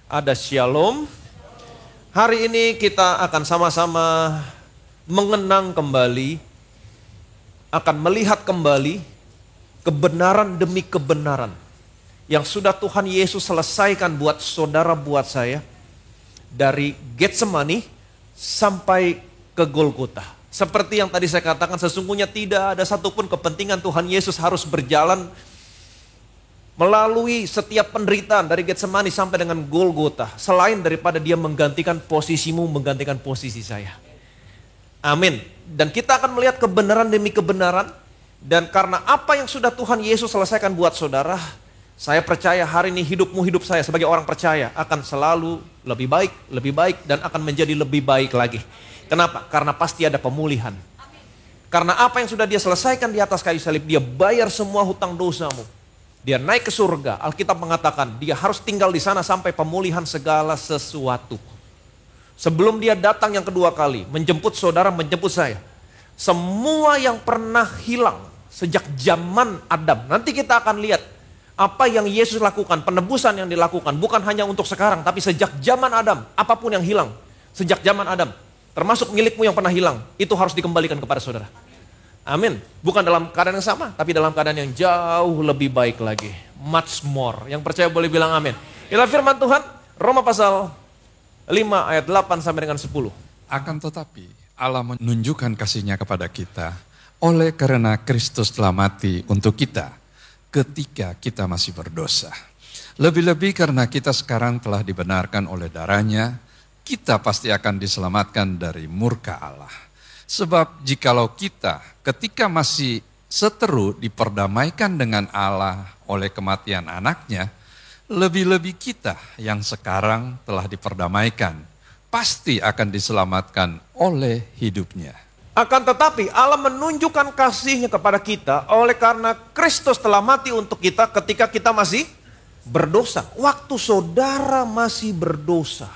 Ada shalom. Hari ini kita akan sama-sama mengenang kembali, akan melihat kembali kebenaran demi kebenaran yang sudah Tuhan Yesus selesaikan buat saudara, buat saya, dari Getsemani sampai ke Golgota. Seperti yang tadi saya katakan, sesungguhnya tidak ada satupun kepentingan Tuhan Yesus harus berjalan melalui setiap penderitaan dari Getsemani sampai dengan Golgota, selain daripada dia menggantikan posisimu, menggantikan posisi saya. Amin. Dan kita akan melihat kebenaran demi kebenaran. Dan karena apa yang sudah Tuhan Yesus selesaikan buat saudara, saya percaya hari ini hidup saya sebagai orang percaya akan selalu lebih baik, dan akan menjadi lebih baik lagi. Kenapa? Karena pasti ada pemulihan. Karena apa yang sudah dia selesaikan di atas kayu salib, dia bayar semua hutang dosamu. Dia naik ke surga. Alkitab mengatakan dia harus tinggal di sana sampai pemulihan segala sesuatu. Sebelum dia datang yang kedua kali, menjemput saudara, menjemput saya. Semua yang pernah hilang sejak zaman Adam. Nanti kita akan lihat apa yang Yesus lakukan, penebusan yang dilakukan. Bukan hanya untuk sekarang, tapi sejak zaman Adam. Apapun yang hilang sejak zaman Adam, termasuk milikmu yang pernah hilang, itu harus dikembalikan kepada saudara. Amin. Bukan dalam keadaan yang sama, tapi dalam keadaan yang jauh lebih baik lagi. Much more. Yang percaya boleh bilang amin. Inilah firman Tuhan, Roma pasal 5 ayat 8 sampai dengan 10. Akan tetapi Allah menunjukkan kasih-Nya kepada kita oleh karena Kristus telah mati untuk kita ketika kita masih berdosa. Lebih-lebih karena kita sekarang telah dibenarkan oleh darah-Nya, kita pasti akan diselamatkan dari murka Allah. Sebab jikalau kita ketika masih seteru diperdamaikan dengan Allah oleh kematian anaknya, lebih-lebih kita yang sekarang telah diperdamaikan, pasti akan diselamatkan oleh hidupnya. Akan tetapi Allah menunjukkan kasih-Nya kepada kita oleh karena Kristus telah mati untuk kita ketika kita masih berdosa. Waktu saudara masih berdosa,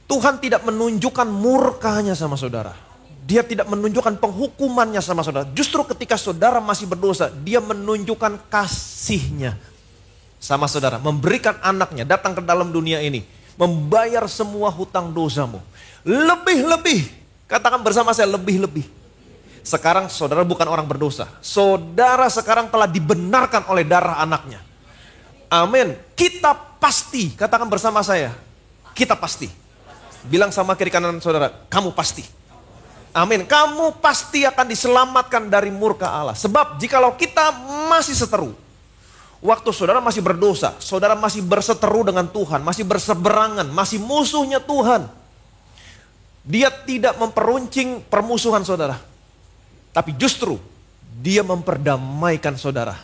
Tuhan tidak menunjukkan murkanya sama saudara. Dia tidak menunjukkan penghukumannya sama saudara. Justru ketika saudara masih berdosa, dia menunjukkan kasih-Nya sama saudara. Memberikan anaknya datang ke dalam dunia ini. Membayar semua hutang dosamu. Lebih-lebih. Katakan bersama saya, lebih-lebih. Sekarang saudara bukan orang berdosa. Saudara sekarang telah dibenarkan oleh darah anaknya. Amin. Kita pasti, katakan bersama saya, kita pasti. Bilang sama kiri kanan saudara, kamu pasti. Amin. Kamu pasti akan diselamatkan dari murka Allah. Sebab jikalau kita masih seteru, waktu saudara masih berdosa, saudara masih berseteru dengan Tuhan, masih berseberangan, masih musuhnya Tuhan. Dia tidak memperuncing permusuhan saudara. Tapi justru dia memperdamaikan saudara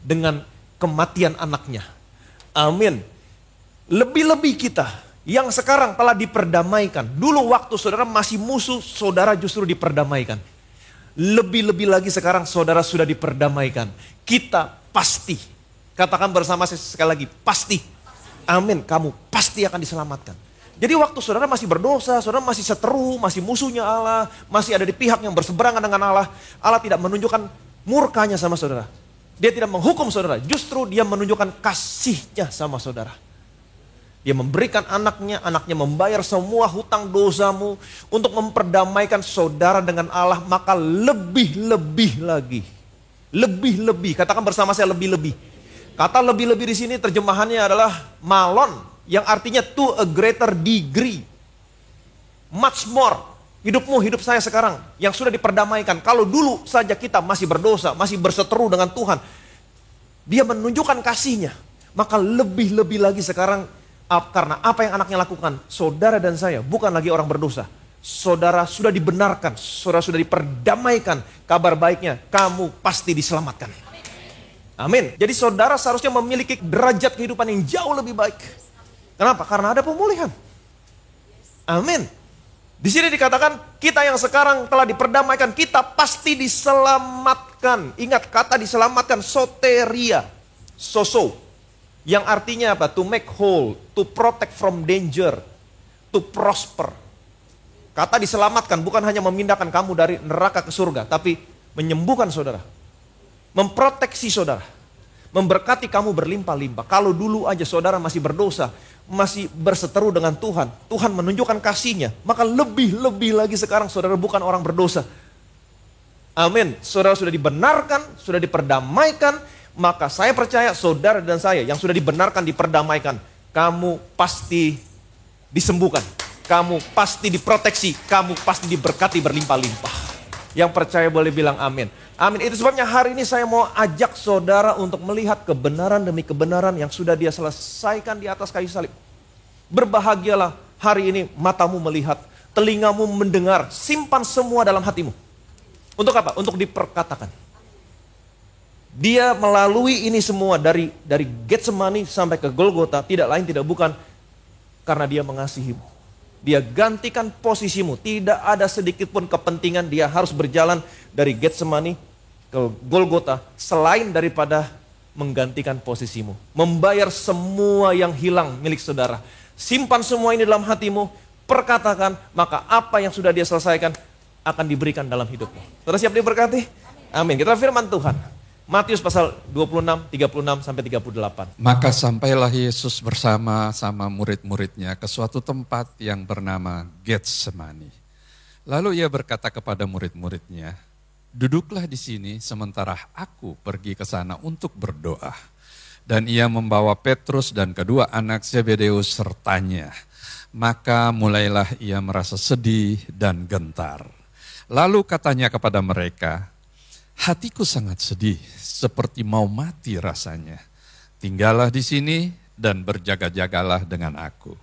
dengan kematian anaknya. Amin. Lebih-lebih kita yang sekarang telah diperdamaikan. Dulu waktu saudara masih musuh, saudara justru diperdamaikan. Lebih-lebih lagi sekarang saudara sudah diperdamaikan. Kita pasti, katakan bersama saya sekali lagi, pasti. Amin, kamu pasti akan diselamatkan. Jadi waktu saudara masih berdosa, saudara masih seteru, masih musuhnya Allah, masih ada di pihak yang berseberangan dengan Allah, Allah tidak menunjukkan murkanya sama saudara. Dia tidak menghukum saudara, justru dia menunjukkan kasih-Nya sama saudara. Dia memberikan anaknya membayar semua hutang dosamu untuk memperdamaikan saudara dengan Allah, maka lebih-lebih lagi. Lebih-lebih, katakan bersama saya lebih-lebih. Kata lebih-lebih di sini terjemahannya adalah malon, yang artinya to a greater degree. Much more. Hidupmu, hidup saya sekarang yang sudah diperdamaikan. Kalau dulu saja kita masih berdosa, masih berseteru dengan Tuhan, dia menunjukkan kasih-Nya. Maka lebih-lebih lagi sekarang, karena apa yang anaknya lakukan, saudara dan saya bukan lagi orang berdosa. Saudara sudah dibenarkan, saudara sudah diperdamaikan. Kabar baiknya, kamu pasti diselamatkan. Amin. Jadi saudara seharusnya memiliki derajat kehidupan yang jauh lebih baik. Kenapa? Karena ada pemulihan. Amin. Di sini dikatakan kita yang sekarang telah diperdamaikan, kita pasti diselamatkan. Ingat kata diselamatkan, soteria, soso. Yang artinya apa? To make whole, to protect from danger, to prosper. Kata diselamatkan bukan hanya memindahkan kamu dari neraka ke surga, tapi menyembuhkan saudara. Memproteksi saudara. memberkati kamu berlimpah-limpah. Kalau dulu aja saudara masih berdosa, masih berseteru dengan Tuhan, Tuhan menunjukkan kasih-Nya, maka lebih-lebih lagi sekarang saudara bukan orang berdosa. Amin. Saudara sudah dibenarkan, sudah diperdamaikan, maka saya percaya saudara dan saya yang sudah dibenarkan, diperdamaikan, kamu pasti disembuhkan, kamu pasti diproteksi, kamu pasti diberkati berlimpah-limpah. Yang percaya boleh bilang amin. Amin. Itu sebabnya hari ini saya mau ajak saudara untuk melihat kebenaran demi kebenaran yang sudah Dia selesaikan di atas kayu salib. Berbahagialah hari ini matamu melihat, telingamu mendengar, simpan semua dalam hatimu. Untuk apa? Untuk diperkatakan. Dia melalui ini semua dari Getsemani sampai ke Golgota, tidak lain tidak bukan karena Dia mengasihimu. Dia gantikan posisimu, tidak ada sedikit pun kepentingan dia harus berjalan dari Getsemani ke Golgota selain daripada menggantikan posisimu, membayar semua yang hilang milik saudara. Simpan semua ini dalam hatimu, perkatakan, maka apa yang sudah Dia selesaikan akan diberikan dalam hidupmu. Saudara siap diberkati? Amin. Kita firman Tuhan. Matius pasal 26, 36 sampai 38. Maka sampailah Yesus bersama murid-muridnya ke suatu tempat yang bernama Getsemani. Lalu Ia berkata kepada murid-muridnya, duduklah di sini sementara aku pergi ke sana untuk berdoa. Dan Ia membawa Petrus dan kedua anak Zebedeus sertanya. Maka mulailah Ia merasa sedih dan gentar. Lalu katanya kepada mereka, hatiku sangat sedih, seperti mau mati rasanya. Tinggallah di sini dan berjaga-jagalah dengan aku.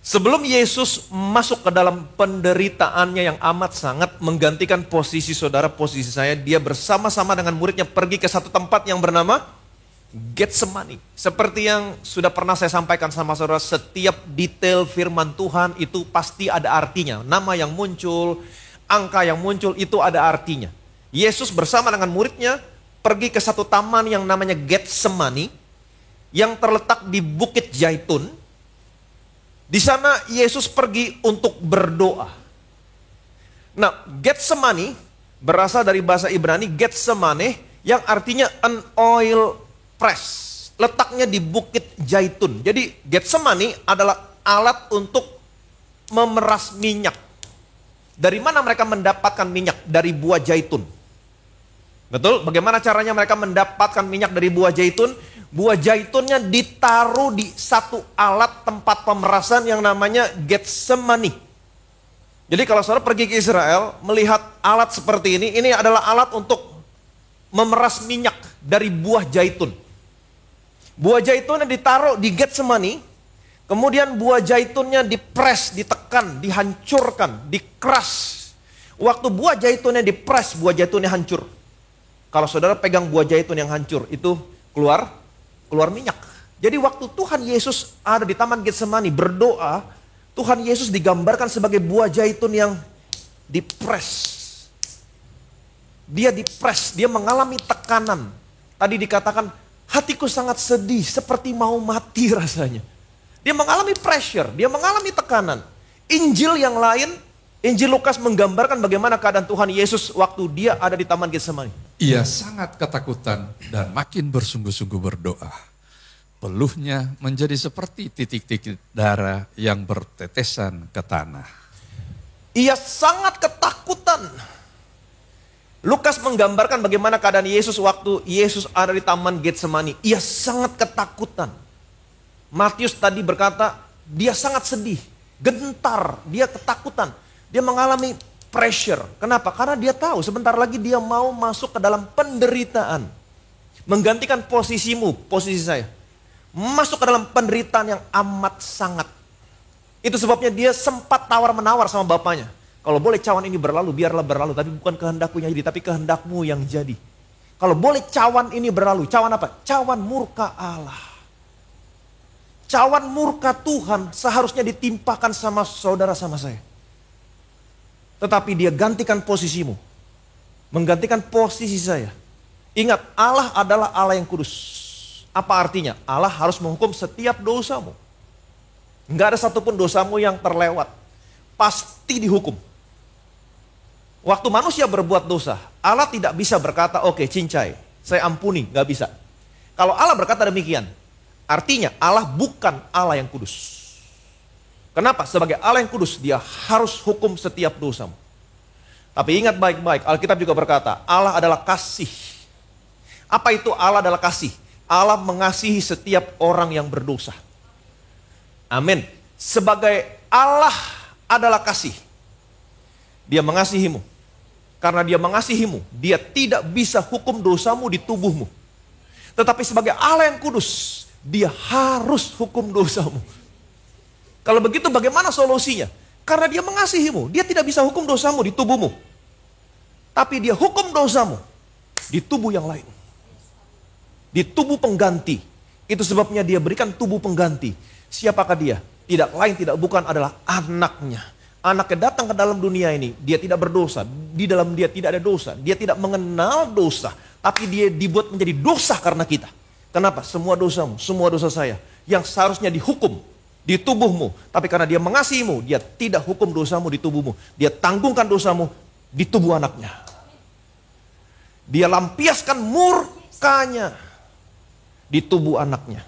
Sebelum Yesus masuk ke dalam penderitaannya yang amat sangat menggantikan posisi saudara, posisi saya, Dia bersama-sama dengan muridnya pergi ke satu tempat yang bernama Getsemani. Seperti yang sudah pernah saya sampaikan sama saudara, setiap detail firman Tuhan itu pasti ada artinya. Nama yang muncul, angka yang muncul itu ada artinya. Yesus bersama dengan muridnya pergi ke satu taman yang namanya Getsemani yang terletak di Bukit Zaitun. Di sana Yesus pergi untuk berdoa. Nah, Getsemani berasal dari bahasa Ibrani Getsemane yang artinya an oil press. Letaknya di Bukit Zaitun. Jadi Getsemani adalah alat untuk memeras minyak. Dari mana mereka mendapatkan minyak? Dari buah zaitun. Betul? Bagaimana caranya mereka mendapatkan minyak dari buah zaitun? Buah zaitunnya ditaruh di satu alat tempat pemerasan yang namanya Getsemani. Jadi kalau saudara pergi ke Israel, melihat alat seperti ini adalah alat untuk memeras minyak dari buah zaitun. Buah zaitunnya ditaruh di Getsemani, kemudian buah zaitunnya dipres, ditekan, dihancurkan, dikeras. Waktu buah zaitunnya dipres, buah zaitunnya hancur. Kalau saudara pegang buah zaitun yang hancur, itu keluar minyak. Jadi waktu Tuhan Yesus ada di Taman Getsemani berdoa, Tuhan Yesus digambarkan sebagai buah zaitun yang dipres. Dia dipres, dia mengalami tekanan. Tadi dikatakan, hatiku sangat sedih, seperti mau mati rasanya. Dia mengalami pressure, dia mengalami tekanan. Injil yang lain, Injil Lukas menggambarkan bagaimana keadaan Tuhan Yesus waktu dia ada di Taman Getsemani. Ia sangat ketakutan dan makin bersungguh-sungguh berdoa. Peluhnya menjadi seperti titik-titik darah yang bertetesan ke tanah. Ia sangat ketakutan. Lukas menggambarkan bagaimana keadaan Yesus waktu Yesus ada di Taman Getsemani. Ia sangat ketakutan. Matius tadi berkata, dia sangat sedih, gentar, dia ketakutan. Dia mengalami pressure. Kenapa? Karena dia tahu sebentar lagi dia mau masuk ke dalam penderitaan. Menggantikan posisimu, posisi saya. Masuk ke dalam penderitaan yang amat sangat. Itu sebabnya dia sempat tawar-menawar sama bapaknya. Kalau boleh cawan ini berlalu, biarlah berlalu. Tapi bukan kehendakku yang jadi, tapi kehendakmu yang jadi. Kalau boleh cawan ini berlalu, cawan apa? Cawan murka Allah. Cawan murka Tuhan seharusnya ditimpakan sama saudara sama saya. Tetapi dia gantikan posisimu. Menggantikan posisi saya. Ingat, Allah adalah Allah yang kudus. Apa artinya? Allah harus menghukum setiap dosamu. Enggak ada satupun dosamu yang terlewat. Pasti dihukum. Waktu manusia berbuat dosa, Allah tidak bisa berkata, oke, cincai, saya ampuni, enggak bisa. Kalau Allah berkata demikian, artinya Allah bukan Allah yang kudus. Kenapa? Sebagai Allah yang kudus, dia harus hukum setiap dosamu. Tapi ingat baik-baik, Alkitab juga berkata, Allah adalah kasih. Apa itu Allah adalah kasih? Allah mengasihi setiap orang yang berdosa. Amin. Sebagai Allah adalah kasih, dia mengasihimu. Karena dia mengasihimu, dia tidak bisa hukum dosamu di tubuhmu. Tetapi sebagai Allah yang kudus, dia harus hukum dosamu. Kalau begitu bagaimana solusinya? Karena dia mengasihimu, dia tidak bisa hukum dosamu di tubuhmu. Tapi dia hukum dosamu di tubuh yang lain. Di tubuh pengganti. Itu sebabnya dia berikan tubuh pengganti. Siapakah dia? Tidak lain tidak bukan adalah anaknya. Anaknya datang ke dalam dunia ini, dia tidak berdosa. Di dalam dia tidak ada dosa. Dia tidak mengenal dosa. Tapi dia dibuat menjadi dosa karena kita. Kenapa? Semua dosamu, semua dosa saya. Yang seharusnya dihukum di tubuhmu. Tapi karena dia mengasihimu, dia tidak hukum dosamu di tubuhmu. Dia tanggungkan dosamu di tubuh anaknya. Dia lampiaskan murkanya di tubuh anaknya.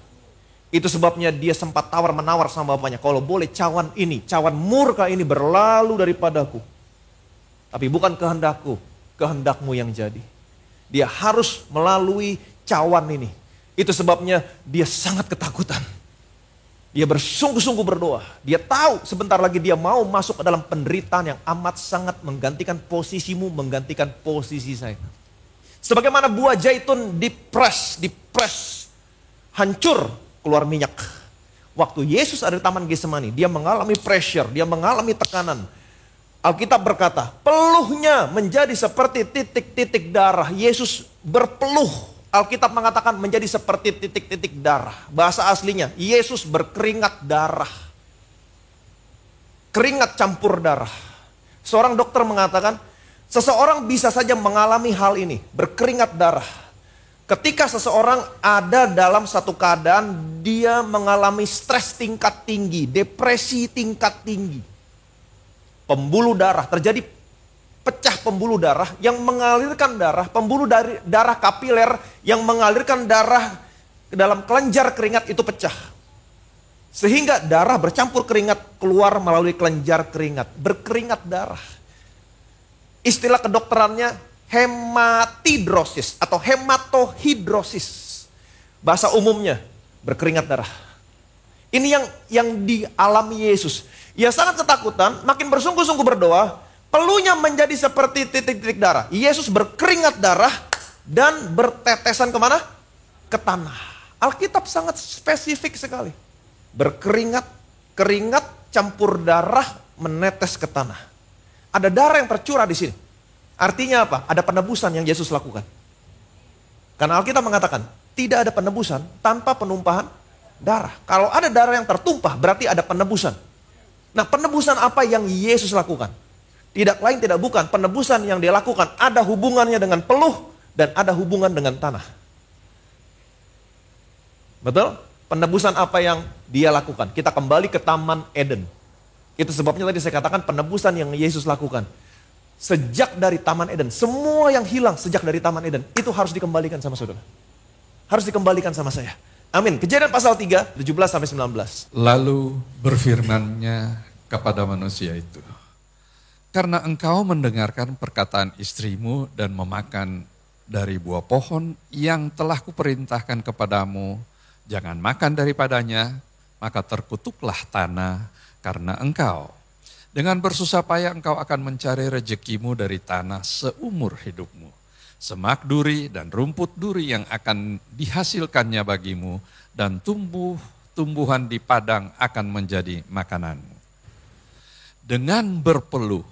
Itu sebabnya dia sempat tawar-menawar sama bapaknya. Kalau boleh cawan ini, cawan murka ini berlalu daripadaku. Tapi bukan kehendakku, kehendakmu yang jadi. Dia harus melalui cawan ini. Itu sebabnya dia sangat ketakutan. Dia bersungguh-sungguh berdoa. Dia tahu sebentar lagi dia mau masuk ke dalam penderitaan yang amat sangat menggantikan posisimu, menggantikan posisi saya. Sebagaimana buah zaitun dipres, hancur, keluar minyak. Waktu Yesus ada di Taman Getsemani, dia mengalami pressure, dia mengalami tekanan. Alkitab berkata, peluhnya menjadi seperti titik-titik darah. Yesus berpeluh. Alkitab mengatakan menjadi seperti titik-titik darah. Bahasa aslinya, Yesus berkeringat darah. Keringat campur darah. Seorang dokter mengatakan, seseorang bisa saja mengalami hal ini, berkeringat darah. Ketika seseorang ada dalam satu keadaan, dia mengalami stres tingkat tinggi, depresi tingkat tinggi. Pembuluh darah, terjadi pecah pembuluh darah yang mengalirkan darah, pembuluh darah kapiler yang mengalirkan darah ke dalam kelenjar keringat itu pecah. Sehingga darah bercampur keringat keluar melalui kelenjar keringat, berkeringat darah. Istilah kedokterannya hematidrosis atau hematohidrosis. Bahasa umumnya berkeringat darah. Ini yang dialami Yesus. Ia sangat ketakutan, makin bersungguh-sungguh berdoa, peluhnya menjadi seperti titik-titik darah. Yesus berkeringat darah dan bertetesan kemana? Ke tanah. Alkitab sangat spesifik sekali. Berkeringat, keringat campur darah menetes ke tanah. Ada darah yang tercurah di sini. Artinya apa? Ada penebusan yang Yesus lakukan. Karena Alkitab mengatakan, tidak ada penebusan tanpa penumpahan darah. Kalau ada darah yang tertumpah, berarti ada penebusan. Nah, penebusan apa yang Yesus lakukan? Tidak lain tidak bukan, penebusan yang dia lakukan ada hubungannya dengan peluh dan ada hubungan dengan tanah. Betul? Penebusan apa yang dia lakukan? Kita kembali ke Taman Eden. Itu sebabnya tadi saya katakan penebusan yang Yesus lakukan. Sejak dari Taman Eden, semua yang hilang sejak dari Taman Eden, itu harus dikembalikan sama saudara. Harus dikembalikan sama saya. Amin. Kejadian pasal 3, 17-19. Lalu berfirmannya kepada manusia itu, karena engkau mendengarkan perkataan istrimu dan memakan dari buah pohon yang telah kuperintahkan kepadamu, jangan makan daripadanya, maka terkutuklah tanah karena engkau. Dengan bersusah payah engkau akan mencari rezekimu dari tanah seumur hidupmu. Semak duri dan rumput duri yang akan dihasilkannya bagimu, dan tumbuhan di padang akan menjadi makananmu. Dengan berpeluh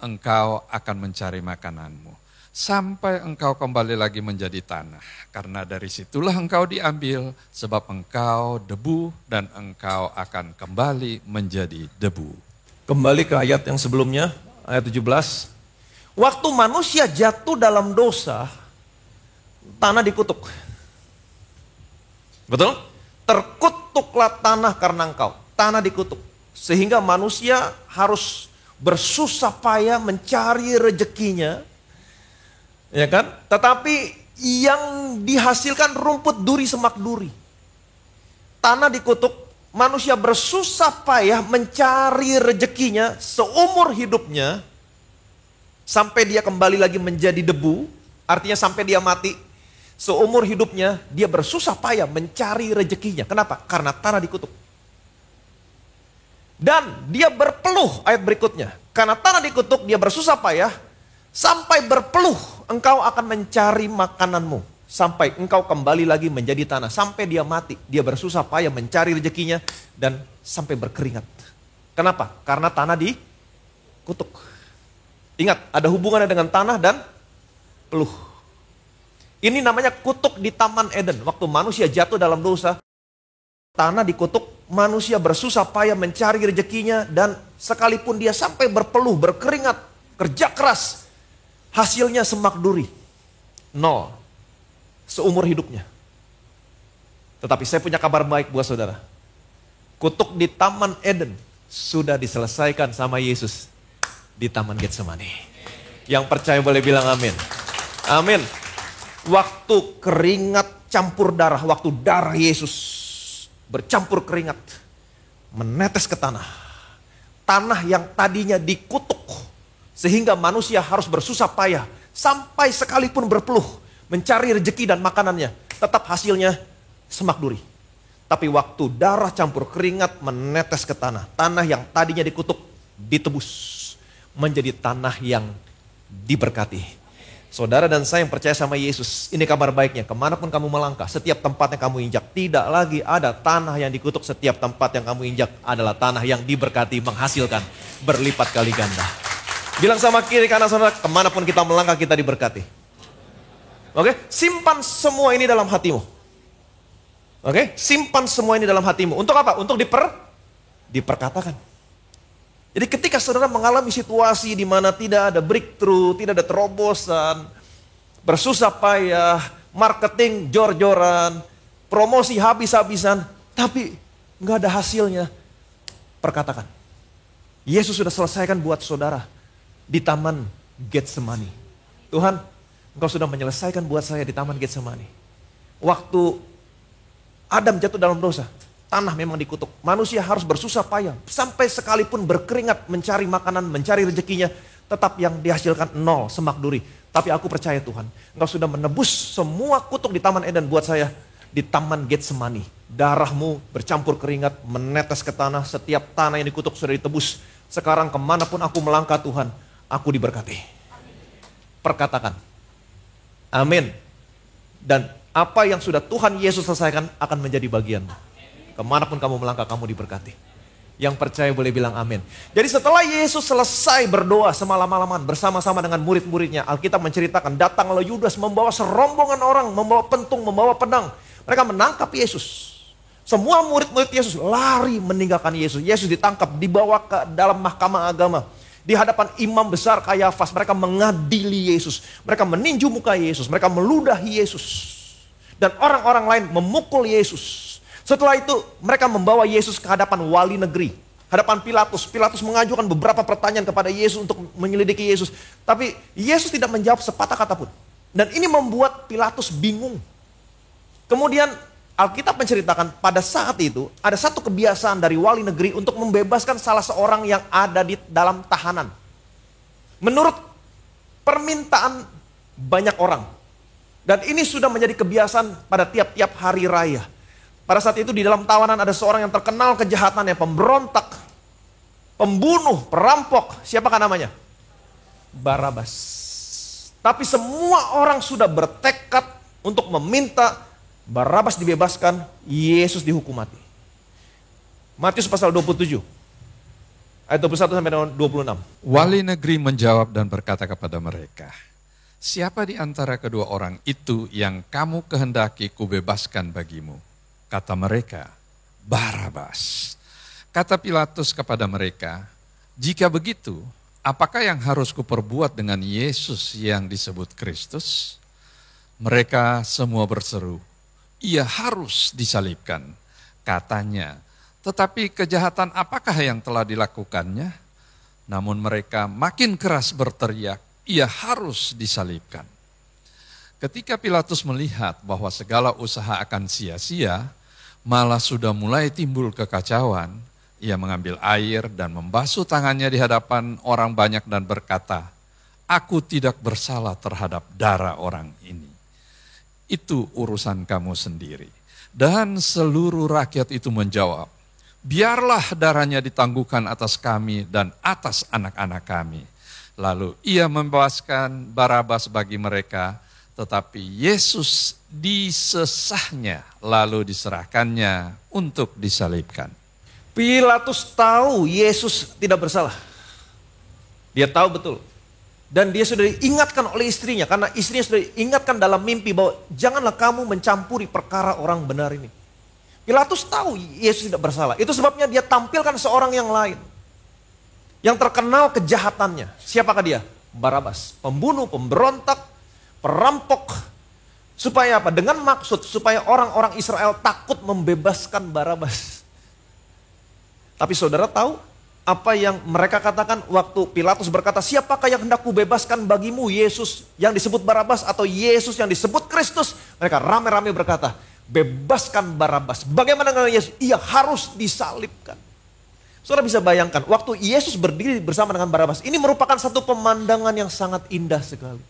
engkau akan mencari makananmu, sampai engkau kembali lagi menjadi tanah. Karena dari situlah engkau diambil, sebab engkau debu dan engkau akan kembali menjadi debu. Kembali ke ayat yang sebelumnya, ayat 17. Waktu manusia jatuh dalam dosa, tanah dikutuk. Betul? Terkutuklah tanah karena engkau. Tanah dikutuk. Sehingga manusia harus bersusah payah mencari rezekinya. Ya kan? Tetapi yang dihasilkan rumput duri semak duri. Tanah dikutuk, manusia bersusah payah mencari rezekinya seumur hidupnya, sampai dia kembali lagi menjadi debu, artinya sampai dia mati. Seumur hidupnya dia bersusah payah mencari rezekinya. Kenapa? Karena tanah dikutuk. Dan dia berpeluh, ayat berikutnya. Karena tanah dikutuk, dia bersusah payah, sampai berpeluh engkau akan mencari makananmu. Sampai engkau kembali lagi menjadi tanah. Sampai dia mati, dia bersusah payah mencari rezekinya dan sampai berkeringat. Kenapa? Karena tanah dikutuk. Ingat, ada hubungannya dengan tanah dan peluh. Ini namanya kutuk di Taman Eden. Waktu manusia jatuh dalam dosa, tanah dikutuk, manusia bersusah payah mencari rezekinya, dan sekalipun dia sampai berpeluh, berkeringat, kerja keras, hasilnya semak duri. 0. Seumur hidupnya. Tetapi saya punya kabar baik buat saudara. Kutuk di Taman Eden sudah diselesaikan sama Yesus di Taman Getsemani. Yang percaya boleh bilang amin. Amin. Waktu keringat campur darah, waktu darah Yesus bercampur keringat, menetes ke tanah. Tanah yang tadinya dikutuk, sehingga manusia harus bersusah payah, sampai sekalipun berpeluh, mencari rezeki dan makanannya, tetap hasilnya semak duri. Tapi waktu darah campur keringat menetes ke tanah, tanah yang tadinya dikutuk, ditebus, menjadi tanah yang diberkati. Saudara dan saya yang percaya sama Yesus, ini kabar baiknya, kemanapun kamu melangkah, setiap tempat yang kamu injak, tidak lagi ada tanah yang dikutuk. Setiap tempat yang kamu injak adalah tanah yang diberkati, menghasilkan berlipat kali ganda. Bilang sama kiri kanan saudara, kemanapun kita melangkah kita diberkati. Oke, simpan semua ini dalam hatimu. Oke, simpan semua ini dalam hatimu. Untuk apa? Untuk diperkatakan. Jadi ketika saudara mengalami situasi di mana tidak ada breakthrough, tidak ada terobosan, bersusah payah, marketing jor-joran, promosi habis-habisan, tapi nggak ada hasilnya, perkatakan. Yesus sudah selesaikan buat saudara di Taman Getsemani. Tuhan, Engkau sudah menyelesaikan buat saya di Taman Getsemani. Waktu Adam jatuh dalam dosa, tanah memang dikutuk. Manusia harus bersusah payah. Sampai sekalipun berkeringat mencari makanan, mencari rezekinya, tetap yang dihasilkan 0, semak duri. Tapi aku percaya Tuhan, Engkau sudah menebus semua kutuk di Taman Eden buat saya di Taman Getsemani. Darahmu bercampur keringat, menetes ke tanah. Setiap tanah yang dikutuk sudah ditebus. Sekarang kemanapun aku melangkah Tuhan, aku diberkati. Perkatakan. Amin. Dan apa yang sudah Tuhan Yesus selesaikan akan menjadi bagianmu. Kemanapun kamu melangkah, kamu diberkati. Yang percaya boleh bilang amin. Jadi setelah Yesus selesai berdoa semalam-malaman bersama-sama dengan murid-muridnya, Alkitab menceritakan datanglah Yudas membawa serombongan orang, membawa pentung, membawa pedang. Mereka menangkap Yesus. Semua murid-murid Yesus lari meninggalkan Yesus. Yesus ditangkap, dibawa ke dalam mahkamah agama. Di hadapan imam besar Kayafas, mereka mengadili Yesus. Mereka meninju muka Yesus, mereka meludahi Yesus. Dan orang-orang lain memukul Yesus. Setelah itu mereka membawa Yesus ke hadapan wali negeri, hadapan Pilatus. Pilatus mengajukan beberapa pertanyaan kepada Yesus untuk menyelidiki Yesus. Tapi Yesus tidak menjawab sepatah kata pun. Dan ini membuat Pilatus bingung. Kemudian Alkitab menceritakan pada saat itu ada satu kebiasaan dari wali negeri untuk membebaskan salah seorang yang ada di dalam tahanan. Menurut permintaan banyak orang. Dan ini sudah menjadi kebiasaan pada tiap-tiap hari raya. Pada saat itu di dalam tawanan ada seorang yang terkenal kejahatannya, pemberontak, pembunuh, perampok. Siapakah namanya? Barabas. Tapi semua orang sudah bertekad untuk meminta Barabas dibebaskan, Yesus dihukum mati. Matius pasal 27. Ayat 21 sampai 26. Wali negeri menjawab dan berkata kepada mereka, siapa di antara kedua orang itu yang kamu kehendaki kubebaskan bagimu? Kata mereka, Barabas. Kata Pilatus kepada mereka, jika begitu, apakah yang harus kuperbuat dengan Yesus yang disebut Kristus? Mereka semua berseru, ia harus disalibkan. Katanya, tetapi kejahatan apakah yang telah dilakukannya? Namun mereka makin keras berteriak, ia harus disalibkan. Ketika Pilatus melihat bahwa segala usaha akan sia-sia, malah sudah mulai timbul kekacauan, ia mengambil air dan membasuh tangannya di hadapan orang banyak dan berkata, "Aku tidak bersalah terhadap darah orang ini. Itu urusan kamu sendiri." Dan seluruh rakyat itu menjawab, "Biarlah darahnya ditangguhkan atas kami dan atas anak-anak kami." Lalu ia membebaskan Barabas bagi mereka, tetapi Yesus disesahnya lalu diserahkannya untuk disalibkan. Pilatus tahu Yesus tidak bersalah. Dia tahu betul. Dan dia sudah diingatkan oleh istrinya, karena istrinya sudah diingatkan dalam mimpi bahwa janganlah kamu mencampuri perkara orang benar ini. Pilatus tahu Yesus tidak bersalah. Itu sebabnya dia tampilkan seorang yang lain. Yang terkenal kejahatannya. Siapakah dia? Barabas. Pembunuh, pemberontak, perampok. Supaya apa? Dengan maksud supaya orang-orang Israel takut membebaskan Barabas. Tapi saudara tahu apa yang mereka katakan waktu Pilatus berkata, "Siapakah yang hendak kubebaskan bagimu, Yesus yang disebut Barabas atau Yesus yang disebut Kristus?" Mereka rame-rame berkata, "Bebaskan Barabas." Bagaimana dengan Yesus? Ia harus disalibkan. Saudara bisa bayangkan, waktu Yesus berdiri bersama dengan Barabas, ini merupakan satu pemandangan yang sangat indah sekali.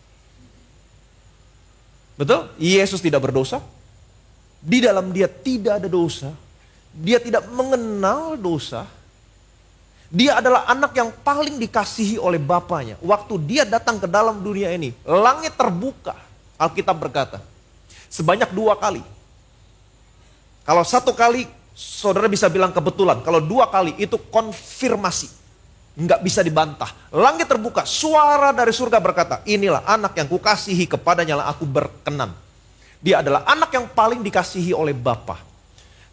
Betul? Yesus tidak berdosa. Di dalam dia tidak ada dosa. Dia tidak mengenal dosa. Dia adalah anak yang paling dikasihi oleh Bapaknya. Waktu dia datang ke dalam dunia ini, langit terbuka. Alkitab berkata, sebanyak 2 kali. Kalau 1 kali, saudara bisa bilang kebetulan. Kalau 2 kali, itu konfirmasi. Nggak bisa dibantah. Langit terbuka, suara dari surga berkata, "Inilah anak yang kukasihi, kepadanya lah aku berkenan." Dia adalah anak yang paling dikasihi oleh Bapa.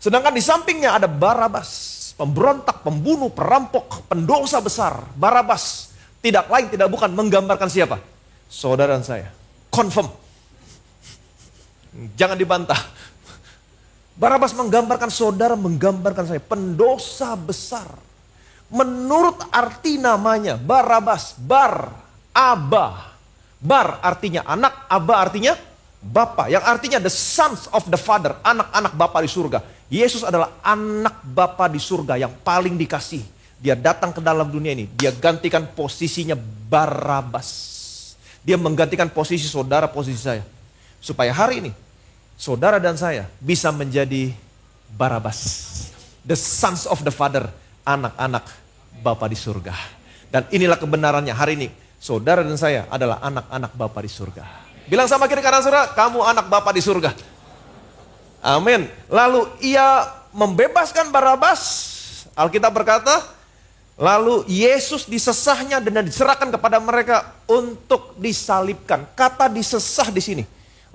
Sedangkan di sampingnya ada Barabas. Pemberontak, pembunuh, perampok, pendosa besar. Barabas tidak lain, tidak bukan menggambarkan siapa? Saudara dan saya. Confirm. Jangan dibantah. Barabas menggambarkan saudara, menggambarkan saya. Pendosa besar. Menurut arti namanya, Barabas, bar, Aba. Bar artinya anak, Aba artinya Bapa. Yang artinya the sons of the father, anak-anak Bapa di surga. Yesus adalah anak Bapa di surga yang paling dikasih. Dia datang ke dalam dunia ini, dia gantikan posisinya Barabas. Dia menggantikan posisi saudara, posisi saya. Supaya hari ini, saudara dan saya bisa menjadi Barabas. The sons of the father, anak-anak Bapa di surga. Dan inilah kebenarannya hari ini. Saudara dan saya adalah anak-anak Bapa di surga. Bilang sama kiri kanan saudara, kamu anak Bapa di surga. Amin. Lalu ia membebaskan Barabas. Alkitab berkata, lalu Yesus disesahnya dan diserahkan kepada mereka untuk disalibkan. Kata disesah di sini.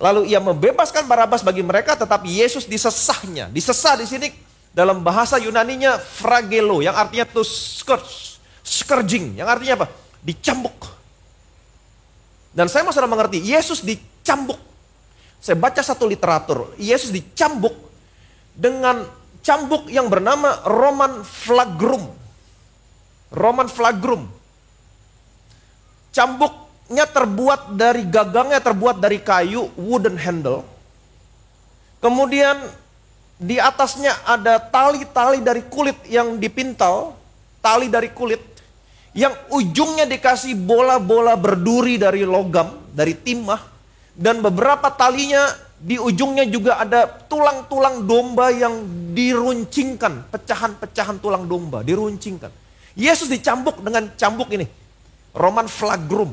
Lalu ia membebaskan Barabas bagi mereka, tetapi Yesus disesahnya. Disesah di sini dalam bahasa Yunaninya fragelo, yang artinya to scourge, scourging, yang artinya apa? Dicambuk. Dan saya mau saudara mengerti, Yesus dicambuk. Saya baca satu literatur, Yesus dicambuk dengan cambuk yang bernama Roman flagrum. Roman flagrum. Cambuknya terbuat dari gagangnya, terbuat dari kayu, wooden handle. Kemudian di atasnya ada tali-tali dari kulit yang dipintal, tali dari kulit, yang ujungnya dikasih bola-bola berduri dari logam, dari timah. Dan beberapa talinya di ujungnya juga ada tulang-tulang domba yang diruncingkan. Pecahan-pecahan tulang domba diruncingkan. Yesus dicambuk dengan cambuk ini. Roman flagrum.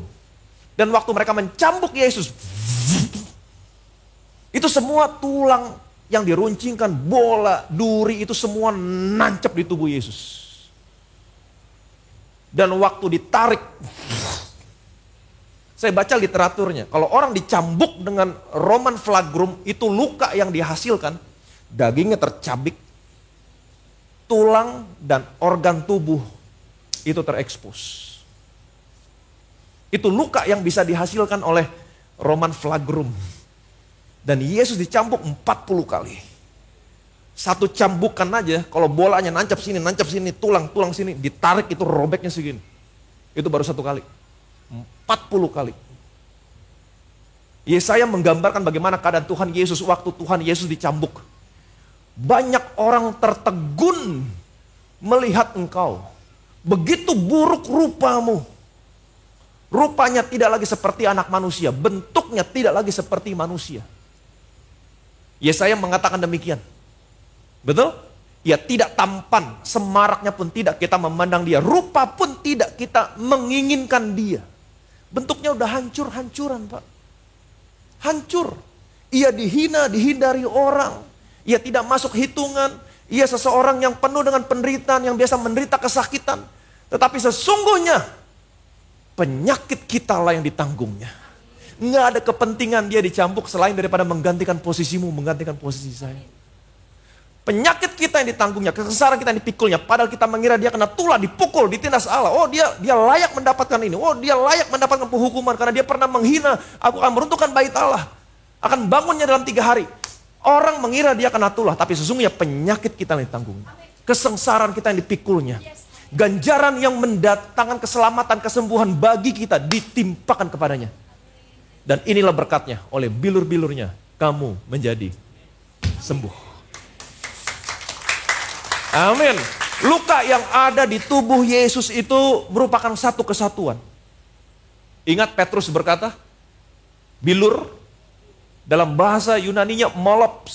Dan waktu mereka mencambuk Yesus. Itu semua tulang yang diruncingkan, bola, duri itu semua nancap di tubuh Yesus. Dan waktu ditarik. Saya baca literaturnya, kalau orang dicambuk dengan Roman flagrum, itu luka yang dihasilkan, dagingnya tercabik, tulang dan organ tubuh itu terekspos. Itu luka yang bisa dihasilkan oleh Roman flagrum. Dan Yesus dicambuk 40 kali. Satu cambukan aja, kalau bolanya nancap sini, tulang sini, ditarik itu robeknya segini. Itu baru 1 kali. 40 kali. Yesaya menggambarkan bagaimana keadaan Tuhan Yesus waktu Tuhan Yesus dicambuk. Banyak orang tertegun melihat engkau. Begitu buruk rupamu. Rupanya tidak lagi seperti anak manusia. Bentuknya tidak lagi seperti manusia. Yesaya mengatakan demikian. Betul? Ya, tidak tampan, semaraknya pun tidak kita memandang dia. Rupa pun tidak kita menginginkan dia. Bentuknya udah hancur-hancuran, Pak. Hancur. Ia dihina, dihindari orang. Ia tidak masuk hitungan. Ia seseorang yang penuh dengan penderitaan, yang biasa menderita kesakitan. Tetapi sesungguhnya penyakit kita lah yang ditanggungnya. Nggak ada kepentingan dia dicambuk selain daripada menggantikan posisimu, menggantikan posisi saya. Penyakit kita yang ditanggungnya, kesesaran kita yang dipikulnya. Padahal kita mengira dia kena tulah, dipukul, ditindas Allah. Oh dia layak mendapatkan ini. Oh dia layak mendapatkan penghukuman karena dia pernah menghina. Aku akan meruntuhkan bait Allah. Akan bangunnya dalam 3 hari. Orang mengira dia kena tulah, tapi sesungguhnya penyakit kita yang ditanggungnya. Kesengsaraan kita yang dipikulnya. Ganjaran yang mendatangkan keselamatan, kesembuhan bagi kita ditimpakan kepadanya. Dan inilah berkatnya, oleh bilur-bilurnya kamu menjadi sembuh. Amin. Luka yang ada di tubuh Yesus itu merupakan satu kesatuan. Ingat Petrus berkata, bilur dalam bahasa Yunaninya molops.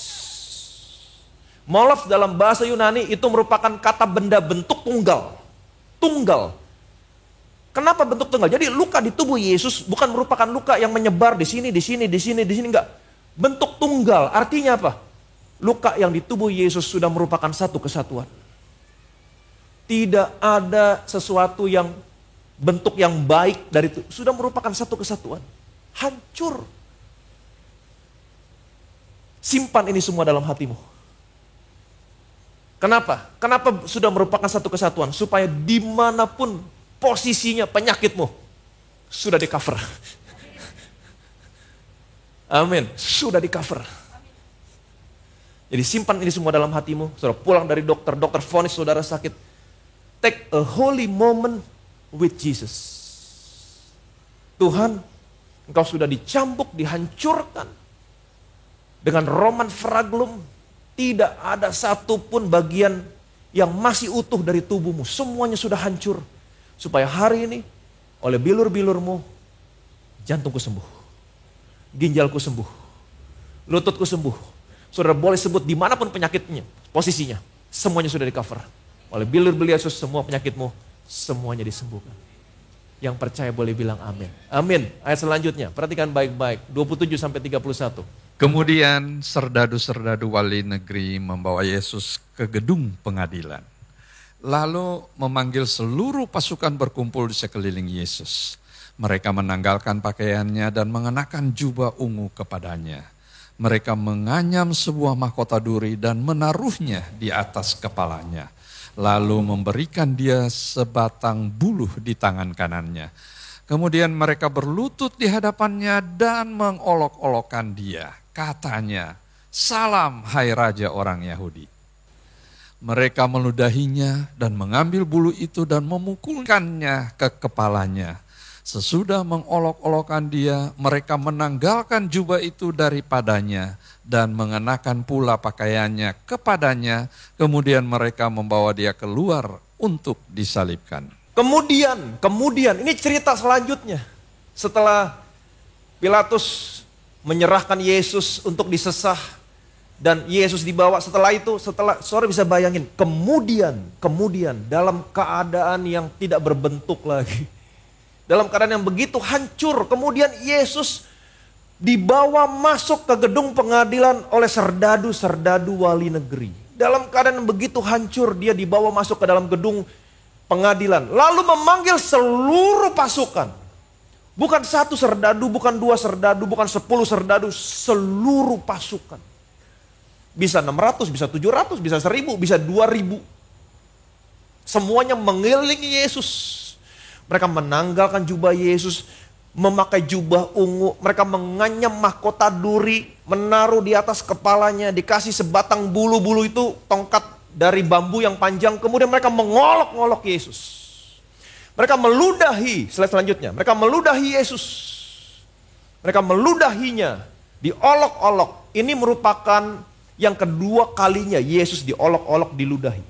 Molops dalam bahasa Yunani itu merupakan kata benda bentuk tunggal. Tunggal. Kenapa bentuk tunggal? Jadi luka di tubuh Yesus bukan merupakan luka yang menyebar di sini, enggak. Bentuk tunggal, artinya apa? Luka yang di tubuh Yesus sudah merupakan satu kesatuan. Tidak ada sesuatu yang bentuk yang baik dari itu. Sudah merupakan satu kesatuan. Hancur. Simpan ini semua dalam hatimu. Kenapa? Kenapa sudah merupakan satu kesatuan? Supaya dimanapun posisinya penyakitmu sudah di cover. Amin. Sudah di cover. Jadi simpan ini semua dalam hatimu. Saudara pulang dari dokter vonis saudara sakit. Take a holy moment with Jesus. Tuhan, engkau sudah dicambuk, dihancurkan. Dengan Roman Fragilum, tidak ada satupun bagian yang masih utuh dari tubuhmu. Semuanya sudah hancur. Supaya hari ini, oleh bilur-bilurmu, jantungku sembuh. Ginjalku sembuh. Lututku sembuh. Saudara boleh sebut dimanapun penyakitnya, posisinya. Semuanya sudah di cover. Oleh bilur-bilur Yesus, semua penyakitmu, semuanya disembuhkan. Yang percaya boleh bilang amin. Amin. Ayat selanjutnya, perhatikan baik-baik. 27-31. Kemudian serdadu-serdadu wali negeri membawa Yesus ke gedung pengadilan. Lalu memanggil seluruh pasukan berkumpul di sekeliling Yesus. Mereka menanggalkan pakaiannya dan mengenakan jubah ungu kepadanya. Mereka menganyam sebuah mahkota duri dan menaruhnya di atas kepalanya. Lalu memberikan dia sebatang buluh di tangan kanannya. Kemudian mereka berlutut di hadapannya dan mengolok-olokkan dia. Katanya, salam hai Raja orang Yahudi. Mereka meludahinya dan mengambil bulu itu dan memukulkannya ke kepalanya. Sesudah mengolok-olokkan dia, mereka menanggalkan jubah itu daripadanya dan mengenakan pula pakaiannya kepadanya. Kemudian mereka membawa dia keluar untuk disalibkan. Kemudian, ini cerita selanjutnya. Setelah Pilatus menyerahkan Yesus untuk disesah dan Yesus dibawa, saudara bisa bayangin, kemudian dalam keadaan yang tidak berbentuk lagi, dalam keadaan yang begitu hancur, kemudian Yesus dibawa masuk ke gedung pengadilan oleh serdadu-serdadu wali negeri. Dalam keadaan yang begitu hancur, dia dibawa masuk ke dalam gedung pengadilan, lalu memanggil seluruh pasukan. Bukan 1 serdadu, bukan 2 serdadu, bukan 10 serdadu, seluruh pasukan. Bisa 600, bisa 700, bisa 1000, bisa 2000. Semuanya mengelilingi Yesus. Mereka menanggalkan jubah Yesus, memakai jubah ungu. Mereka menganyam mahkota duri, menaruh di atas kepalanya, dikasih sebatang bulu-bulu itu, tongkat dari bambu yang panjang. Kemudian mereka mengolok-ngolok Yesus. Mereka meludahi, slide selanjutnya, mereka meludahi Yesus. Mereka meludahinya, diolok-olok. Ini merupakan yang kedua kalinya Yesus diolok-olok, diludahi.